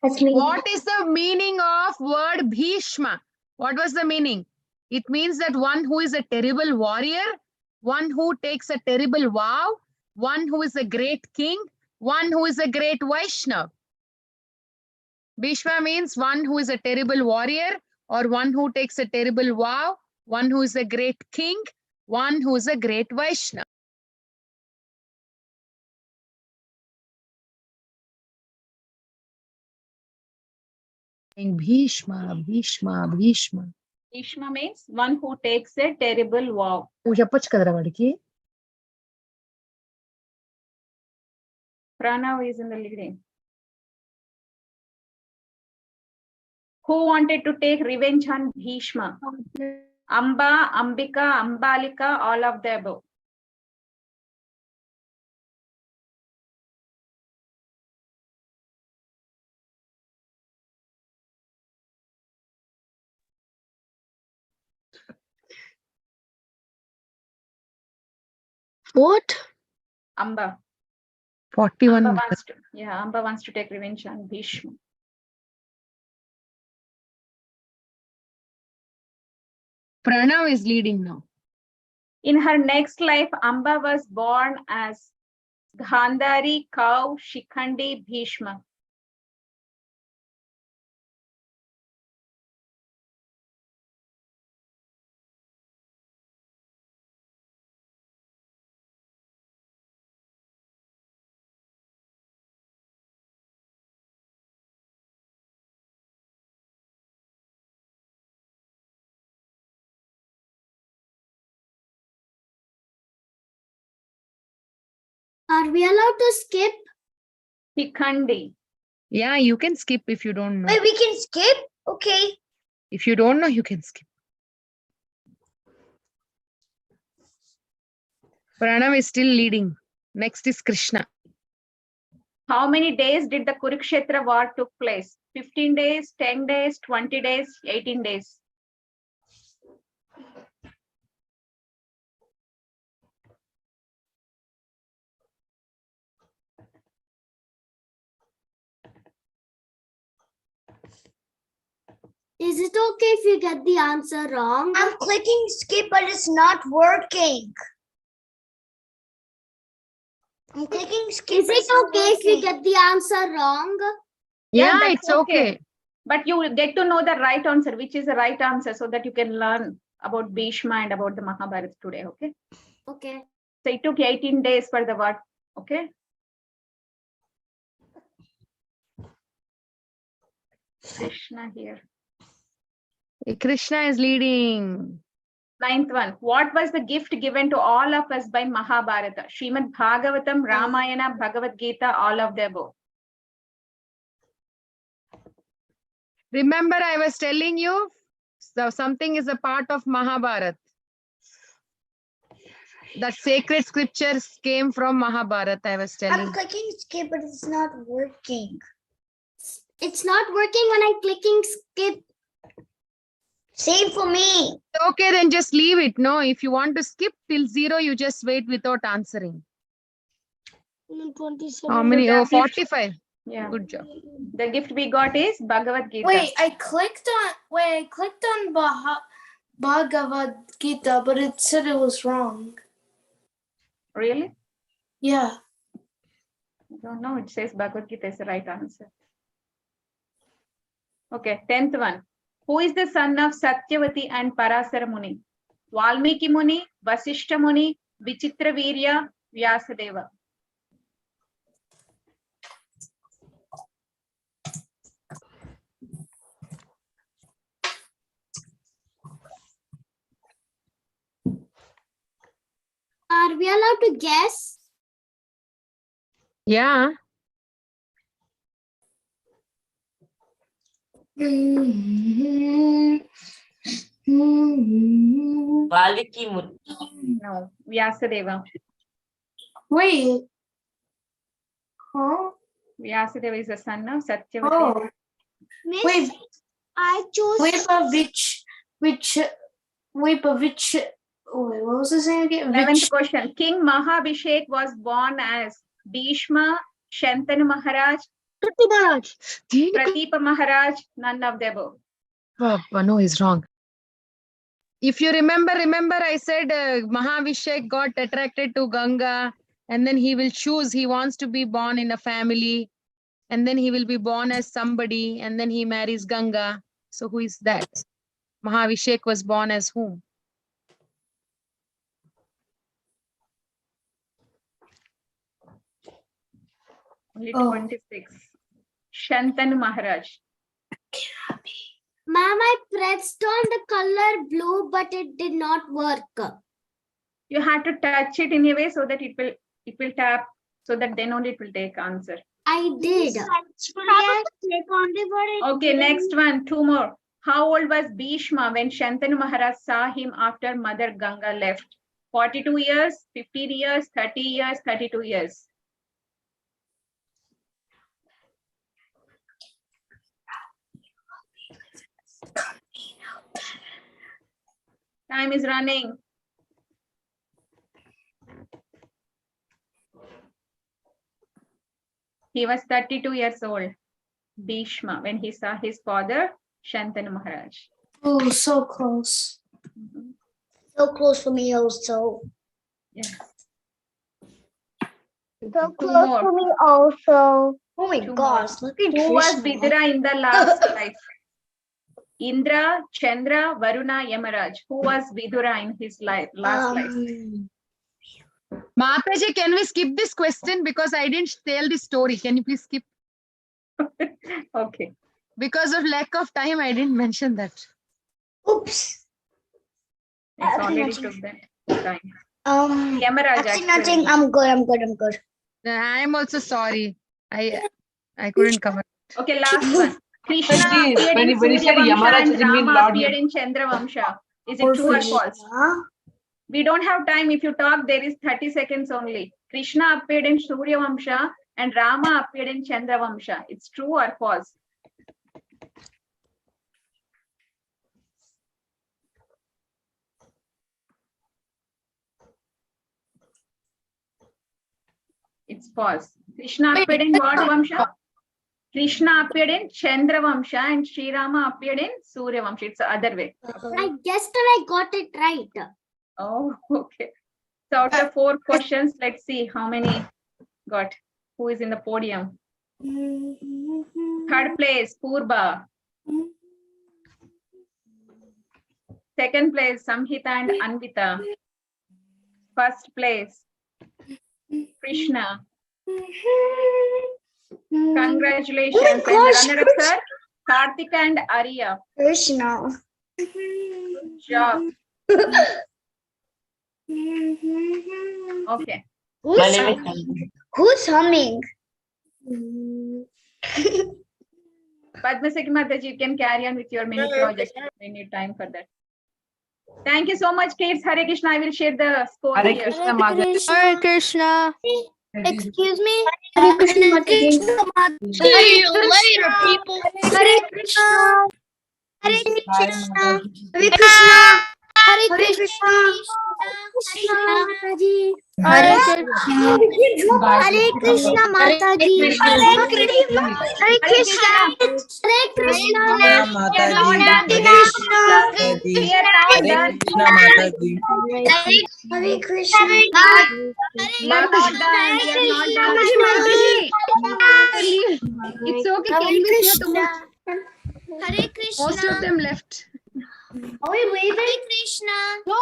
That's me. What is the meaning of word Bhishma? What was the meaning? It means that one who is a terrible warrior, one who takes a terrible vow, one who is a great king, one who is a great Vaishnav. Bhishma means one who is a terrible warrior or one who takes a terrible vow, one who is a great king, one who is a great Vaishnav. Bhishma, Bhishma, Bhishma. Bhishma means one who takes a terrible vow. చెప్పొచ్చు కదరా వాడికి. Pranav is in the leading. Who wanted to take revenge on Bhishma? Amba, Ambika, Ambalika, all of the above. What? Amba. 41. Amba wants to take revenge on Bhishma. Pranav is leading now. In her next life, Amba was born as Gandhari, cow, Shikhandi, Bhishma. Are we allowed to skip? Pikhandi. Yeah, you can skip if you don't know. Wait, we can skip? Okay. If you don't know, you can skip. Pranav is still leading. Next is Krishna. How many days did the Kurukshetra war took place? 15 days, 10 days, 20 days, 18 days. Is it okay if you get the answer wrong? I'm clicking skip, but it's not working. I'm clicking skip. Is it okay if you get the answer wrong? Yeah, that's it's okay. But you will get to know the right answer, which is the right answer, so that you can learn about Bhishma and about the Mahabharata today, okay? Okay. So it took 18 days for the war, okay? Krishna here. Krishna is leading. 9th one. What was the gift given to all of us by Mahabharata? Srimad Bhagavatam, Ramayana, Bhagavad Gita, all of the above. Remember, I was telling you, so something is a part of Mahabharata. That sacred scriptures came from Mahabharata, I was telling. I'm clicking skip, but it's not working. It's not working when I'm clicking skip. Same for me. Okay, then just leave it. No, if you want to skip till 0, you just wait without answering. 27. How many? Oh, gift. 45. Yeah. Good job. The gift we got is Bhagavad Gita. I clicked on Bhagavad Gita, but it said it was wrong. Really? Yeah. I don't know. It says Bhagavad Gita is the right answer. Okay, 10th one. Who is the son of Satyavati and Parasara Muni? Valmiki Muni, Vasishta Muni, Vichitra Virya, Vyasadeva. Are we allowed to guess? Yeah. Valmiki Muni. No, Vyasadeva. Wait. Huh? Vyasadeva is the son of Satyavati. Oh. Miss, Wait. I chose. Wait, what was his name again? 11th question. King Mahabhishek was born as Bhishma, Shantanu Maharaj, Pratipa Maharaj, none of the above. Papa, no, he's wrong. If you remember, I said Mahabhishek got attracted to Ganga and then he will choose, he wants to be born in a family and then he will be born as somebody and then he marries Ganga. So who is that? Mahabhishek was born as whom? Only 26. Shantanu Maharaj. Ma'am, I pressed on the color blue, but it did not work. You have to touch it in a way so that it will tap, so that then only it will take answer. I did. Okay, next one, 2 more. How old was Bhishma when Shantanu Maharaj saw him after Mother Ganga left? 42 years, 15 years, 30 years, 32 years. Time is running. He was 32 years old, Bhishma, when he saw his father, Shantanu Maharaj. Oh, so close. So close for me also. Yes. So close for me also. Oh my Two gosh, look at Who was Bhishma. Vidura in the last life? Indra, Chandra, Varuna, Yamaraj. Who was Vidura in his last life? Mataji, can we skip this question because I didn't tell the story? Can you please skip? Okay. Because of lack of time, I didn't mention that. Oops. It's already took that time. Yamaraj, Actually, actually. nothing. I'm good. I am also sorry. I couldn't cover. Okay, last one. Krishna Ji, appeared in when he said Surya Vamsha Yamaraj, and doesn't mean Rama Lord appeared in Chandra Vamsha. Is it true or false? We don't have time. If you talk, there is 30 seconds only. Krishna appeared in Surya Vamsha and Rama appeared in Chandra Vamsha. It's true or false? It's false. Krishna appeared in what Vamsha? Krishna appeared in Chandra Vamsha and Sri Rama appeared in Surya Vamsha. It's the other way. I guessed and I got it right. Oh, okay. So out of 4 questions, let's see how many got. Who is in the podium? 3rd place, Purba. 2nd place, Samhita and Anvita. 1st place, Krishna. Congratulations. And the runner-up, sir, Karthika and Arya. Krishna. Good job. Okay. Who's humming? Padmasaki Mataji, you can carry on with your mini project. We need time for that. Thank you so much, kids. Hare Krishna. I will share the score Hare here. Krishna, Mataji. Hare Krishna. Excuse me. Hare Krishna. See you later, people. Hare Krishna. Hare Bye, Krishna. Mataji. Hare Krishna. Hare Krishna. Mataji. Hare Krishna. Hare Krishna Mataji. Hare Krishna. Hare Krishna. Hare Krishna. We are all done. We are all done. Hare Krishna. We are not done. We are not done. It's okay. Can we see you tomorrow? Hare Krishna. Most of them left. Are we leaving? Hare Krishna. No.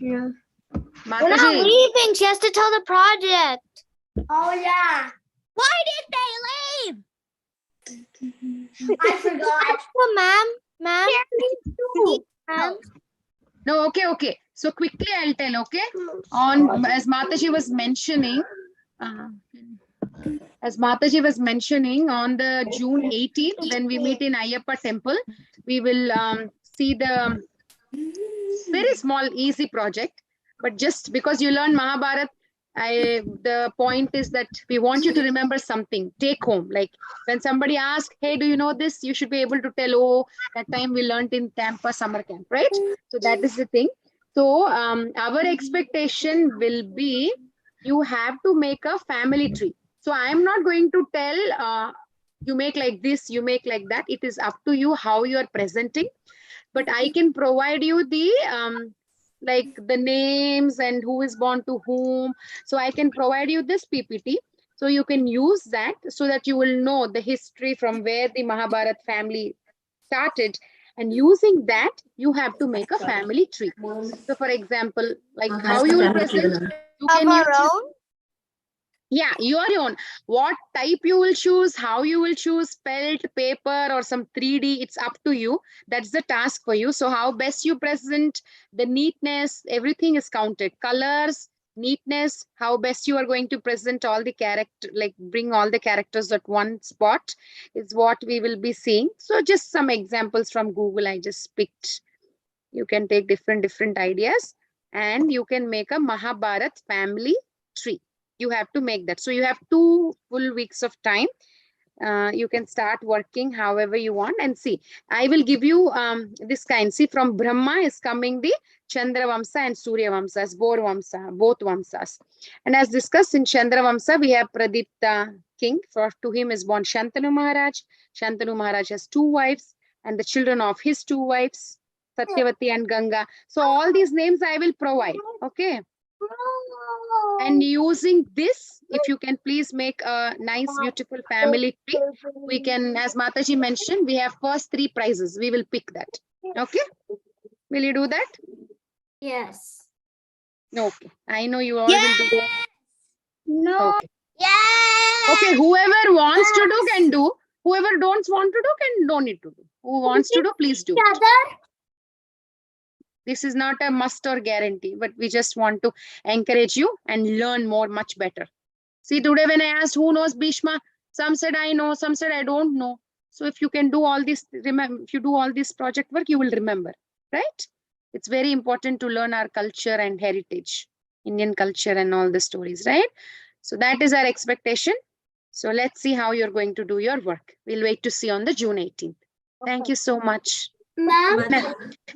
We're not Mataji, leaving. She has to tell the project. Oh, yeah. Why did they leave? I forgot. Well, ma'am. Ma'am. no, okay. So quickly I'll tell, okay? On as Mataji was mentioning, on the June 18th, when we meet in Ayyappa temple, we will see the very small, easy project. But just because you learn Mahabharata, the point is that we want you to remember something, take home. Like when somebody asks, hey, do you know this? You should be able to tell, oh, that time we learned in Tampa summer camp, right? So that is the thing. So our expectation will be, you have to make a family tree. So I am not going to tell, you make like this, you make like that. It is up to you how you are presenting. But I can provide you the like the names and who is born to whom. So I can provide you this PPT. So you can use that so that you will know the history from where the Mahabharat family started. And using that, you have to make a family tree. So for example, like how you will present, you can use yeah, your own. What type you will choose, how you will choose, felt, paper, or some 3D, it's up to you. That's the task for you. So how best you present, the neatness, everything is counted. Colors, neatness, how best you are going to present all the character, like bring all the characters at one spot is what we will be seeing. So just some examples from Google I just picked. You can take different ideas and you can make a Mahabharat family tree. You have to make that. So you have 2 full weeks of time. You can start working however you want and see. I will give you this kind. See, from Brahma is coming the Chandra Vamsa and Surya Vamsas, both Vamsas. And as discussed in Chandra Vamsa, we have Pradipta king. To him is born Shantanu Maharaj. Shantanu Maharaj has 2 wives and the children of his 2 wives, Satyavati and Ganga. So all these names I will provide. Okay. And using this, if you can please make a nice, beautiful family tree, we can, as Mataji mentioned, we have first 3 prizes. We will pick that. Okay. Will you do that? Yes. Okay. I know you all will do that. No. Okay. Yes. Okay. Whoever wants to do can do. Whoever don't want to do don't need to do. Who wants to do, please do. This is not a must or guarantee, but we just want to encourage you and learn more, much better. See, today when I asked who knows Bhishma, some said I know, some said I don't know. So if you can do all this, remember, if you do all this project work, you will remember, right? It's very important to learn our culture and heritage, Indian culture and all the stories, right? So that is our expectation. So let's see how you're going to do your work. We'll wait to see on the June 18th. Thank you so much. Ma'am,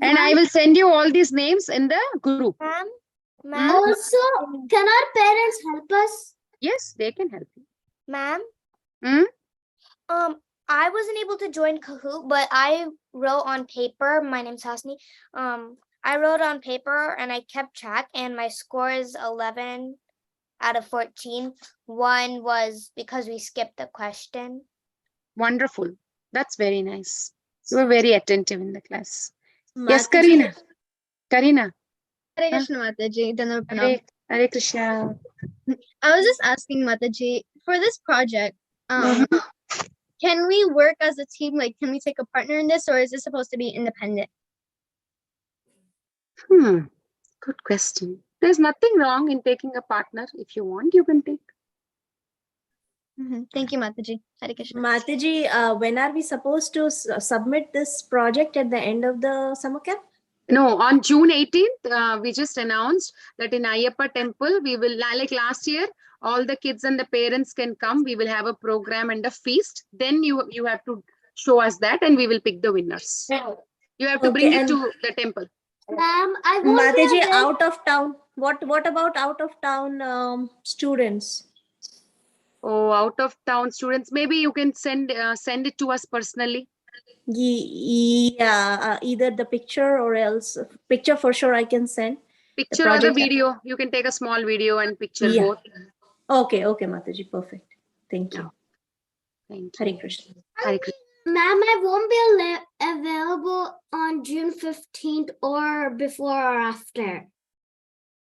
And I will send you all these names in the group. ma'am. Also, can our parents help us? Yes, they can help you. Ma'am? Hmm? I wasn't able to join Kahoot, but I wrote on paper. My name's Hasni. I wrote on paper and I kept track, and my score is 11 out of 14. One was because we skipped the question. Wonderful. That's very nice. You were very attentive in the class. Yes, Karina. Karina. Hare Krishna Mataji. Dhanava Pranam. Hare, Hare Krishna. I was just asking Mataji, for this project, can we work as a team? Like, can we take a partner in this, or is this supposed to be independent? Good question. There's nothing wrong in taking a partner. If you want, you can take. Thank you, Mataji. Hare Krishna. Mataji, when are we supposed to submit this project at the end of the summer camp? No, on June 18th, we just announced that in Ayyappa temple, we will, like last year, all the kids and the parents can come. We will have a program and a feast. Then you have to show us that and we will pick the winners. You have to bring it to the temple. Ma'am, I won't be Mataji, available. out of town. What about out of town students? Oh, out of town students, maybe you can send it to us personally. Yeah, either the picture or else picture for sure I can send. Picture or the video. You can take a small video and picture both. Okay, Mataji, perfect. Thank you. Thank you. Hare Krishna. Hare Krishna. Ma'am, I won't be available on June 15th or before or after.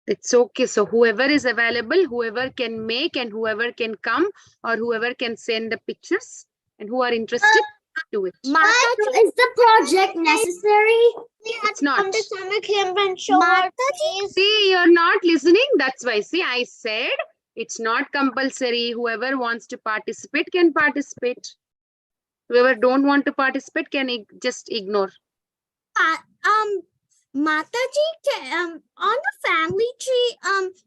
It's okay. So whoever is available, whoever can make and whoever can come or whoever can send the pictures and who are interested, do it. Mataji, is the project necessary? It's not. Come to summer camp and show our face. See, you're not listening. That's why. See, I said it's not compulsory. Whoever wants to participate can participate. Whoever don't want to participate can just ignore. Mataji, on the family tree,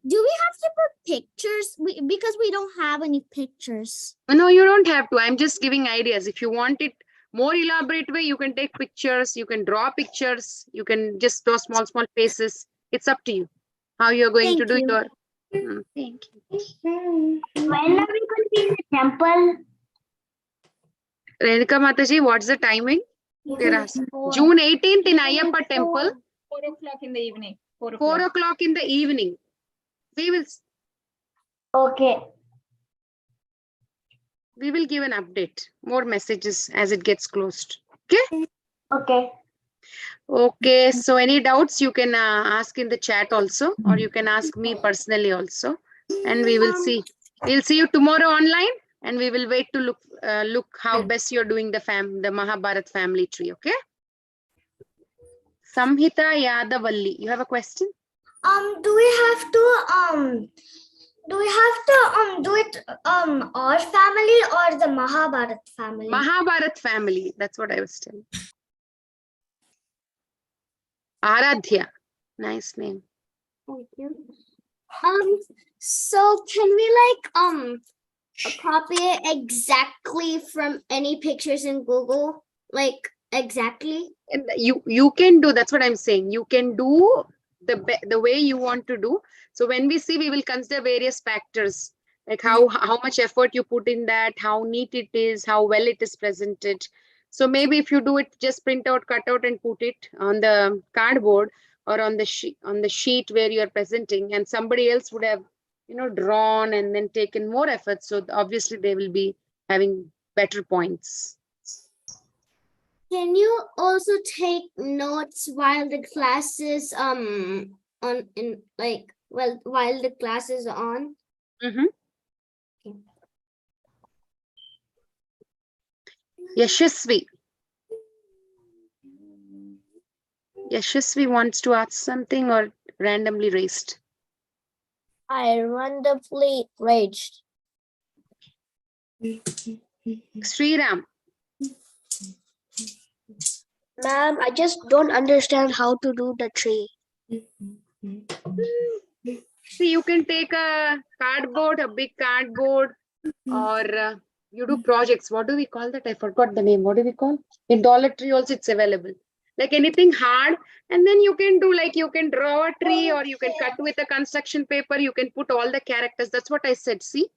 do we have to put pictures? Because we don't have any pictures. No, you don't have to. I'm just giving ideas. If you want it more elaborate way, you can take pictures, you can draw pictures, you can just draw small faces. It's up to you how you're going to do your. Thank you. When are we going to be in the temple? Renika Mataji, what's the timing? June 18th in Ayyappa temple. 4 o'clock in the evening. 4 o'clock in the evening. We will. Okay. We will give an update, more messages as it gets closed. Okay. Okay. Okay. So any doubts you can ask in the chat also, or you can ask me personally also, and we will see. We'll see you tomorrow online, and we will wait to look how best you're doing the Mahabharat family tree. Okay. Samhita Yadavalli, you have a question? Do we have to do it our family or the Mahabharat family? Mahabharat family. That's what I was telling. Aradhya. Nice name. Thank you. So can we copy it exactly from any pictures in Google? Like exactly? And you can do, that's what I'm saying. You can do the way you want to do. So when we see, we will consider various factors, like how much effort you put in that, how neat it is, how well it is presented. So maybe if you do it, just print out, cut out and put it on the cardboard or on the sheet where you are presenting, and somebody else would have, drawn and then taken more effort. So obviously they will be having better points. Can you also take notes while the class is while the class is on? Mm-hmm. Okay. Yashasvi. Yashasvi wants to ask something or randomly raised? I randomly raised. Sriram. Ma'am, I just don't understand how to do the tree. See, you can take a cardboard, a big cardboard, or you do projects. What do we call that? I forgot the name. What do we call? In Dollar Tree also it's available. Like anything hard, and then you can do like you can draw a tree, or you can cut with a construction paper. You can put all the characters. That's what I said. See,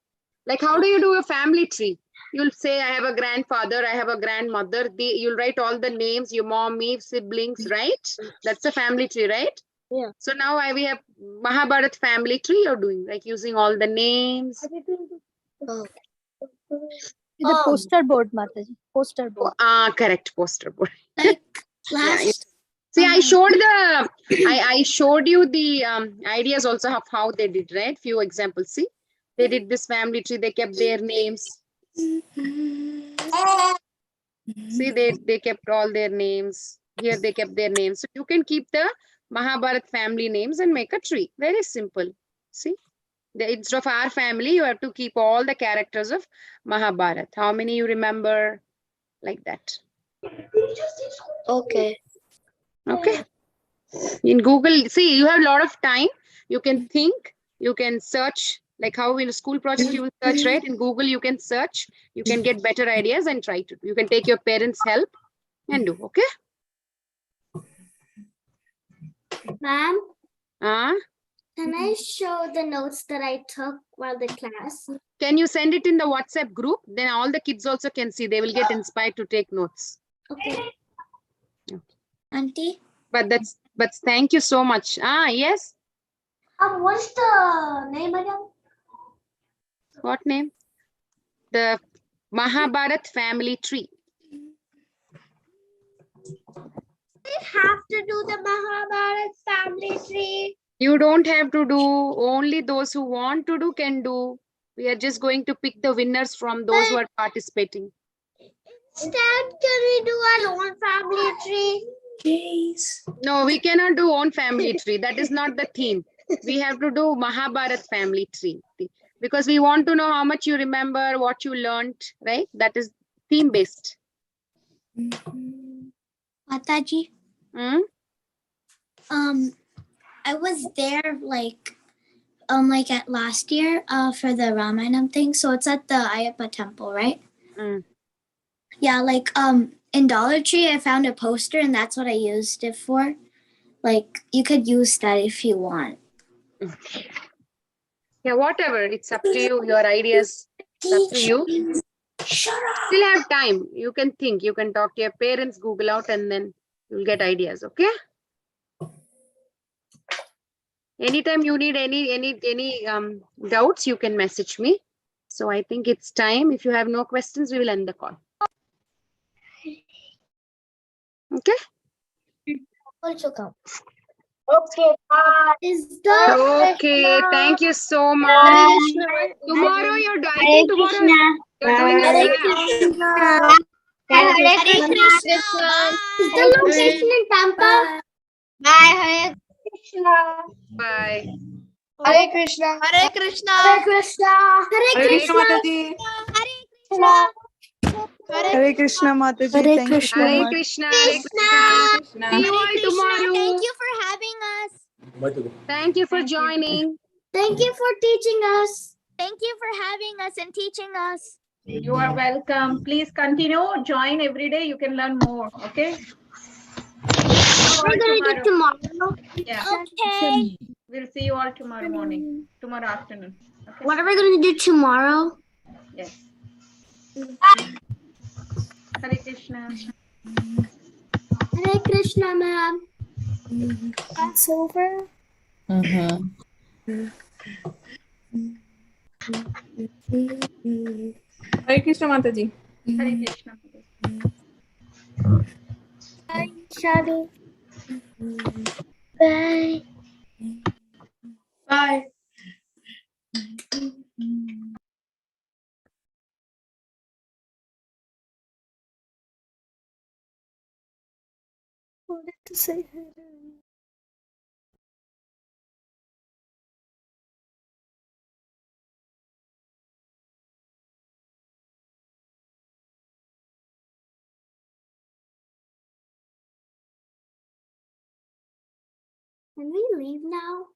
like how do you do a family tree? You'll say I have a grandfather, I have a grandmother. You'll write all the names, your mom, me, siblings, right? That's a family tree, right? Yeah. So now we have Mahabharat family tree you're doing, like using all the names. Oh. The poster board, Mataji. Poster board. Correct, poster board. Like Yeah, last. see, I showed you the ideas also of how they did, right? Few examples. See, they did this family tree. They kept their names. See, they kept all their names. Here they kept their names. So you can keep the Mahabharat family names and make a tree. Very simple. See, instead of our family, you have to keep all the characters of Mahabharat. How many you remember? Like that. Okay. Okay. In Google, see, you have a lot of time. You can think, you can search, like how in a school project you will search, right? In Google, you can search, you can get better ideas and try to do. You can take your parents' help and do, okay? Ma'am, Can I show the notes that I took while the class? Can you send it in the WhatsApp group? Then all the kids also can see. They will get inspired to take notes. Okay. Auntie. But thank you so much. Yes. What's the name again? What name? The Mahabharat family tree. I have to do the Mahabharat family tree. You don't have to do. Only those who want to do can do. We are just going to pick the winners from those who are participating. Instead, can we do our own family tree? Please. No, we cannot do own family tree. That is not the theme. We have to do Mahabharat family tree. Because we want to know how much you remember, what you learned, right? That is theme based. Mataji. I was there like at last year for the Ramayana thing. So it's at the Ayappa temple, right? Yeah, like in Dollar Tree I found a poster and that's what I used it for. Like you could use that if you want. Yeah, whatever. It's up to you. Your ideas. It's up to you. Shut up. Still have time. You can think. You can talk to your parents, Google out, and then you'll get ideas. Okay. Anytime you need any doubts, you can message me. So I think it's time. If you have no questions, we will end the call. Okay. Also come. Okay, is Okay, thank you so much. Tomorrow you're doing tomorrow. You're doing Hare a Krishna. Hare Krishna. Is the location in Tampa? Bye. Hare Krishna. Bye. Hare Krishna. Hare Krishna. Hare Krishna. Hare Krishna. Mataji. Hare Krishna, Mataji. Hare Thank you so Hare much. Krishna. Hare Krishna. See you all tomorrow. Thank you for having us. Thank you for joining. Thank you for teaching us. Thank you for having us and teaching us. You are welcome. Please continue. Join every day. You can learn more. Okay. We're going to do tomorrow. Yeah. Okay. We'll see you all tomorrow morning. Tomorrow afternoon. Okay. What are we going to do tomorrow? Yes. Hare Krishna. Hare Krishna, ma'am. That's over. Hare Krishna, Mataji. Hare Krishna. Bye, Shadow. Bye. Bye. I wanted to say hello. Can we leave now?